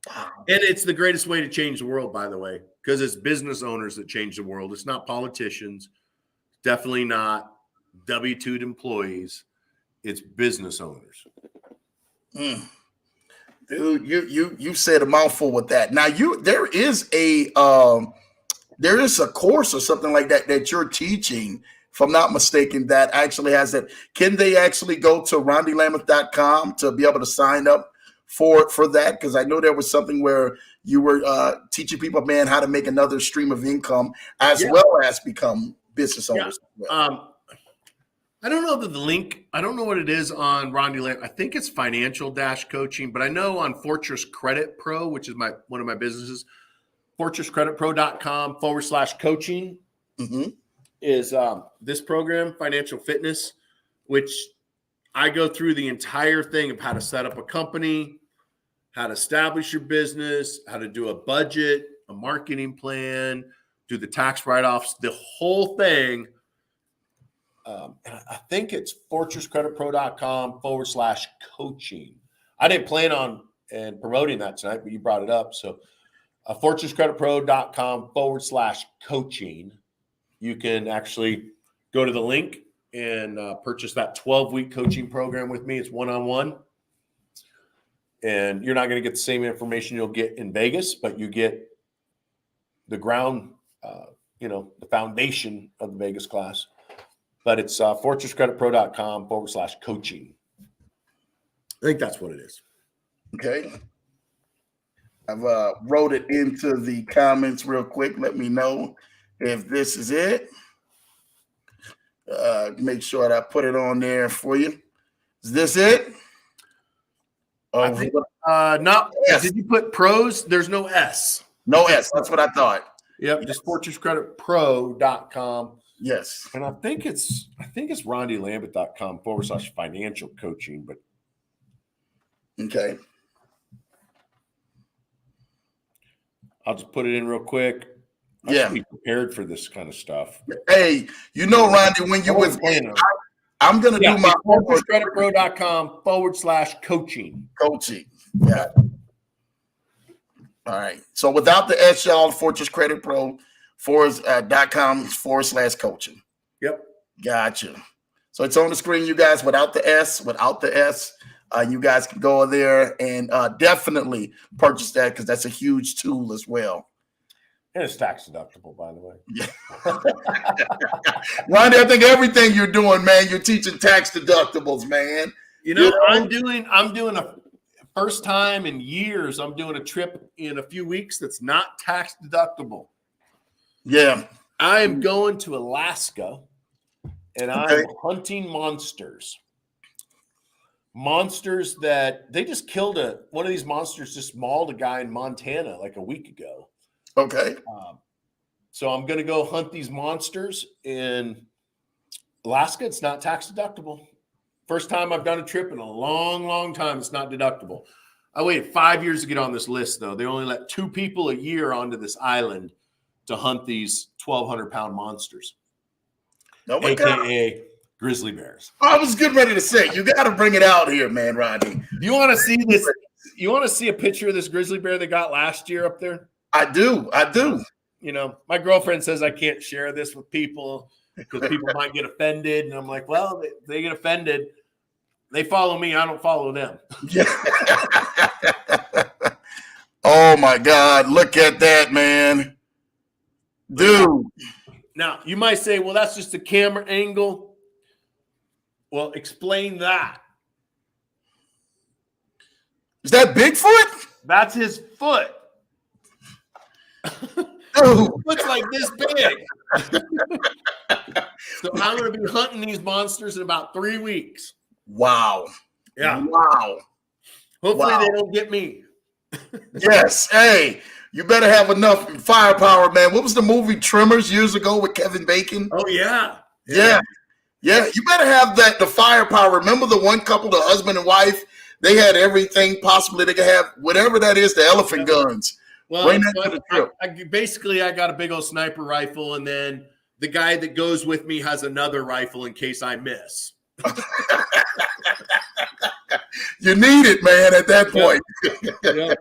And it's the greatest way to change the world, by the way, because it's business owners that change the world. It's not politicians. Definitely not W-2 employees. It's business owners. Dude, you said a mouthful with that. Now there is a course or something like that you're teaching, if I'm not mistaken, that actually has that. Can they actually go to rondilambeth.com to be able to sign up for that? Because I know there was something where you were teaching people, man, how to make another stream of income as well as become business owners. I don't know the link. I don't know what it is on Rondi Lambeth. I think it's financial-coaching, but I know on Fortress Credit Pro, which is one of my businesses, fortresscreditpro.com/coaching is this program, Financial Fitness, which I go through the entire thing of how to set up a company, how to establish your business, how to do a budget, a marketing plan, do the tax write-offs, the whole thing. And I think it's fortresscreditpro.com/coaching. I didn't plan on promoting that tonight, but you brought it up. So fortresscreditpro.com/coaching. You can actually go to the link and purchase that 12-week coaching program with me. It's one-on-one. And you're not going to get the same information you'll get in Vegas, but you get the ground, the foundation of the Vegas class. But it's fortresscreditpro.com/coaching. I think that's what it is. Okay. I've wrote it into the comments real quick. Let me know if this is it. Make sure that I put it on there for you. Is this it? I think, no. Yes. Did you put pros? There's no S. No S. That's what I thought. Yep. Just fortresscreditpro.com. Yes. And I think it's rondilambeth.com/financial coaching, but okay. I'll just put it in real quick. I should be prepared for this kind of stuff. Hey, Rondi, when you was I'm gonna do my fortresscreditpro.com/coaching. Coaching. Yeah. All right. So without the S, y'all, fortresscreditpro.com/coaching. Yep. Gotcha. So it's on the screen, you guys, without the S. You guys can go there and definitely purchase that because that's a huge tool as well. And it's tax deductible, by the way. Yeah. Rondi, I think everything you're doing, man, you're teaching tax deductibles, man. I'm doing a first time in years. I'm doing a trip in a few weeks that's not tax deductible. Yeah. I am going to Alaska, and I'm hunting monsters. Monsters that they just killed one of these monsters just mauled a guy in Montana like a week ago. Okay. So I'm going to go hunt these monsters in Alaska. It's not tax deductible. First time I've done a trip in a long, long time. It's not deductible. I waited 5 years to get on this list, though. They only let 2 people a year onto this island to hunt these 1,200-pound monsters, AKA grizzly bears. I was getting ready to say, you got to bring it out here, man, Rondi. You want to see this? You want to see a picture of this grizzly bear they got last year up there? I do. My girlfriend says I can't share this with people because people might get offended. And I'm like, well, they get offended. They follow me. I don't follow them. Yeah. Oh, my God. Look at that, man. Dude. Now, you might say, well, that's just a camera angle. Well, explain that. Is that Bigfoot? That's his foot. Dude. Looks like this big. So I'm going to be hunting these monsters in about 3 weeks. Wow. Yeah. Wow. Hopefully they don't get me. Yes. Hey, you better have enough firepower, man. What was the movie Tremors years ago with Kevin Bacon? Oh, yeah. Yeah. You better have the firepower. Remember the one couple, the husband and wife? They had everything possibly. They could have whatever that is, the elephant guns. Well, basically, I got a big old sniper rifle, and then the guy that goes with me has another rifle in case I miss. You need it, man, at that point. Yeah.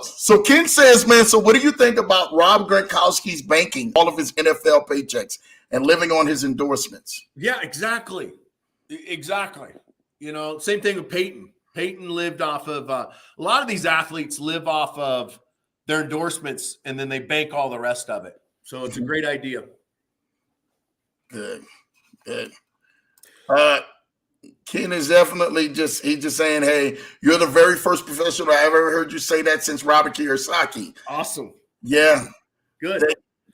So Ken says, man, so what do you think about Rob Gronkowski's banking all of his NFL paychecks and living on his endorsements? Yeah, exactly. Same thing with Peyton. Peyton lived off of a lot of these athletes live off of their endorsements, and then they bank all the rest of it. So it's a great idea. Good. Ken is definitely just saying, hey, you're the very first professional I ever heard you say that since Robert Kiyosaki. Awesome. Yeah. Good.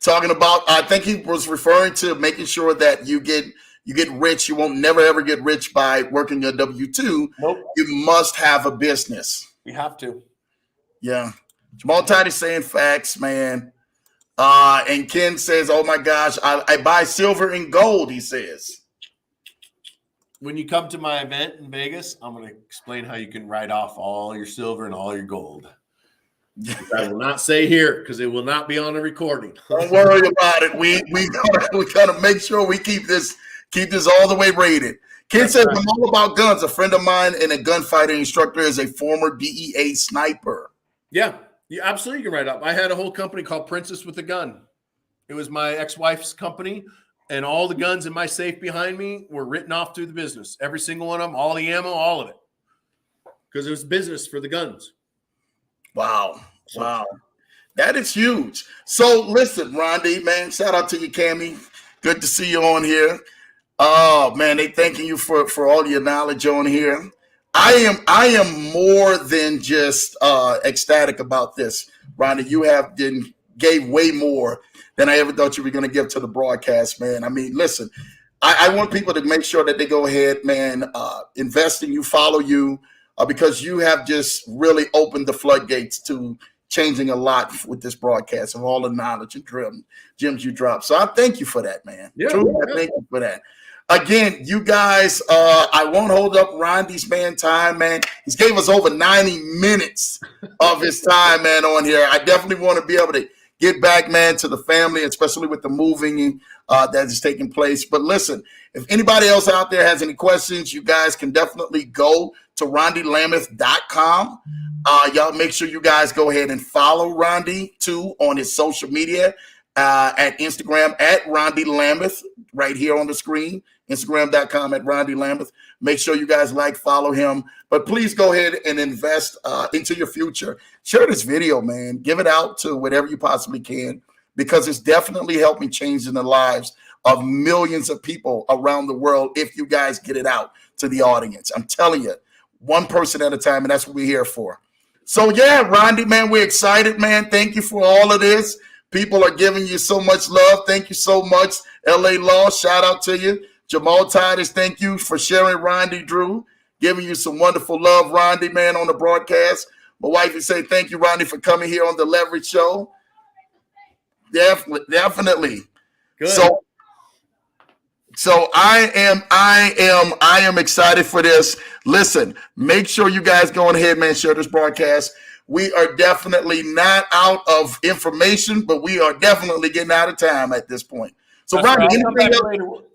Talking about, I think he was referring to making sure that you get rich. You won't never ever get rich by working your W-2. Nope. You must have a business. We have to. Yeah. Jamal Tide is saying facts, man. And Ken says, oh my gosh, I buy silver and gold, he says. When you come to my event in Vegas, I'm going to explain how you can write off all your silver and all your gold. I will not say here because it will not be on a recording. Don't worry about it. We gotta make sure we keep this all the way rated. Ken says, I'm all about guns. A friend of mine and a gunfighting instructor is a former DEA sniper. Yeah, you absolutely can write up. I had a whole company called Princess with a Gun. It was my ex-wife's company, and all the guns in my safe behind me were written off through the business. Every single one of them, all the ammo, all of it. Because it was business for the guns. Wow. That is huge. So listen, Rondi, man, shout out to you, Cammie. Good to see you on here. Oh man, they thanking you for all your knowledge on here. I am more than just ecstatic about this, Rondi. You gave way more than I ever thought you were going to give to the broadcast, man. I mean, listen, I want people to make sure that they go ahead, man, invest in you, follow you, because you have just really opened the floodgates to changing a lot with this broadcast of all the knowledge and gems you drop. So I thank you for that, man. Yeah, Truly, I thank you for that. Again, you guys, I won't hold up Rondi's time, man. He's gave us over 90 minutes of his time, man, on here. I definitely want to be able to get back, man, to the family, especially with the moving that is taking place. But listen, if anybody else out there has any questions, you guys can definitely go to RondiLambeth.com. Y'all make sure you guys go ahead and follow Rondi, too, on his social media. at Instagram at Rondi Lambeth, right here on the screen, Instagram.com at Rondi Lambeth. Make sure you guys like, follow him. But please go ahead and invest into your future. Share this video, man. Give it out to whatever you possibly can, because it's definitely helping changing the lives of millions of people around the world if you guys get it out to the audience. I'm telling you, one person at a time, and that's what we're here for. So, yeah, Rondi, man, we're excited, man. Thank you for all of this. People are giving you so much love. Thank you so much. LA Law, shout out to you. Jamal Titus, thank you for sharing Rondi Drew, giving you some wonderful love, Rondi, man, on the broadcast. My wife would say thank you, Rondi, for coming here on the Leverage Show. Definitely. Good. So I am excited for this. Listen, make sure you guys go ahead, man, share this broadcast. We are definitely not out of information, but we are definitely getting out of time at this point. So, Rondi,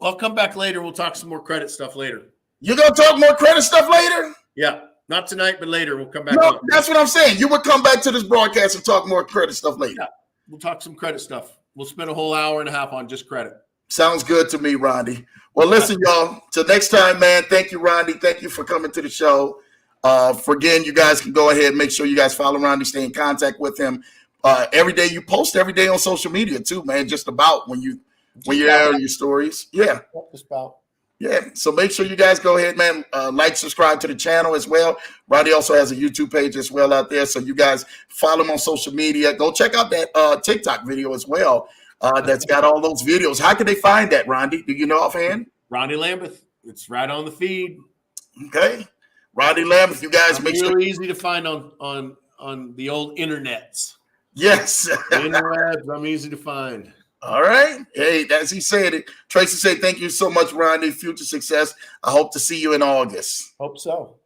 I'll come back later. We'll talk some more credit stuff later. You're going to talk more credit stuff later? Yeah. Not tonight, but later. We'll come back. No, that's what I'm saying. You would come back to this broadcast and talk more credit stuff later. Yeah. We'll talk some credit stuff. We'll spend a whole hour and a half on just credit. Sounds good to me, Rondi. Well, listen, y'all. Till next time, man. Thank you, Rondi. Thank you for coming to the show. Again, you guys can go ahead, make sure you guys follow Rondi, stay in contact with him. Every day you post every day on social media too, man. Just about when you're airing your stories. Yeah. Just about. Yeah. So make sure you guys go ahead, man. Like, subscribe to the channel as well. Rondi also has a YouTube page as well out there. So you guys follow him on social media. Go check out that TikTok video as well. That's got all those videos. How can they find that, Rondi? Do you know offhand? Rondi Lambeth. It's right on the feed. Okay. Rondi Lambeth, you guys make sure. Really easy to find on the old internets. Yes. Interwebs, I'm easy to find. All right. Hey, as he said it, Tracy said, thank you so much, Rondi. Future success. I hope to see you in August. Hope so.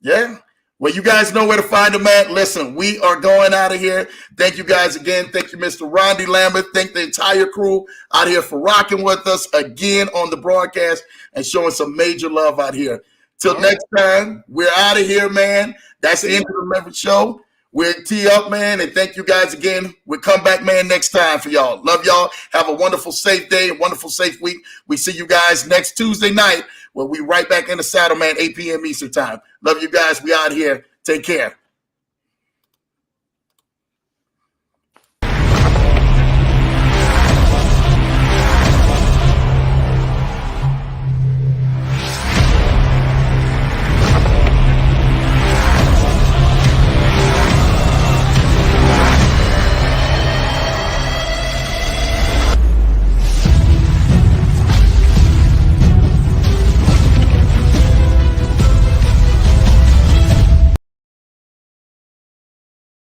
Yeah. Well, you guys know where to find him at. Listen, we are going out of here. Thank you guys again. Thank you, Mr. Rondi Lambeth. Thank the entire crew out here for rocking with us again on the broadcast and showing some major love out here. Till next time, we're out of here, man. That's the end of the Leverage Show. We're tee up, man, and thank you guys again. We'll come back, man, next time for y'all. Love y'all. Have a wonderful, safe day, a wonderful, safe week. We see you guys next Tuesday night where we right back in the saddle, man, 8 p.m. Eastern time. Love you guys. We out here. Take care.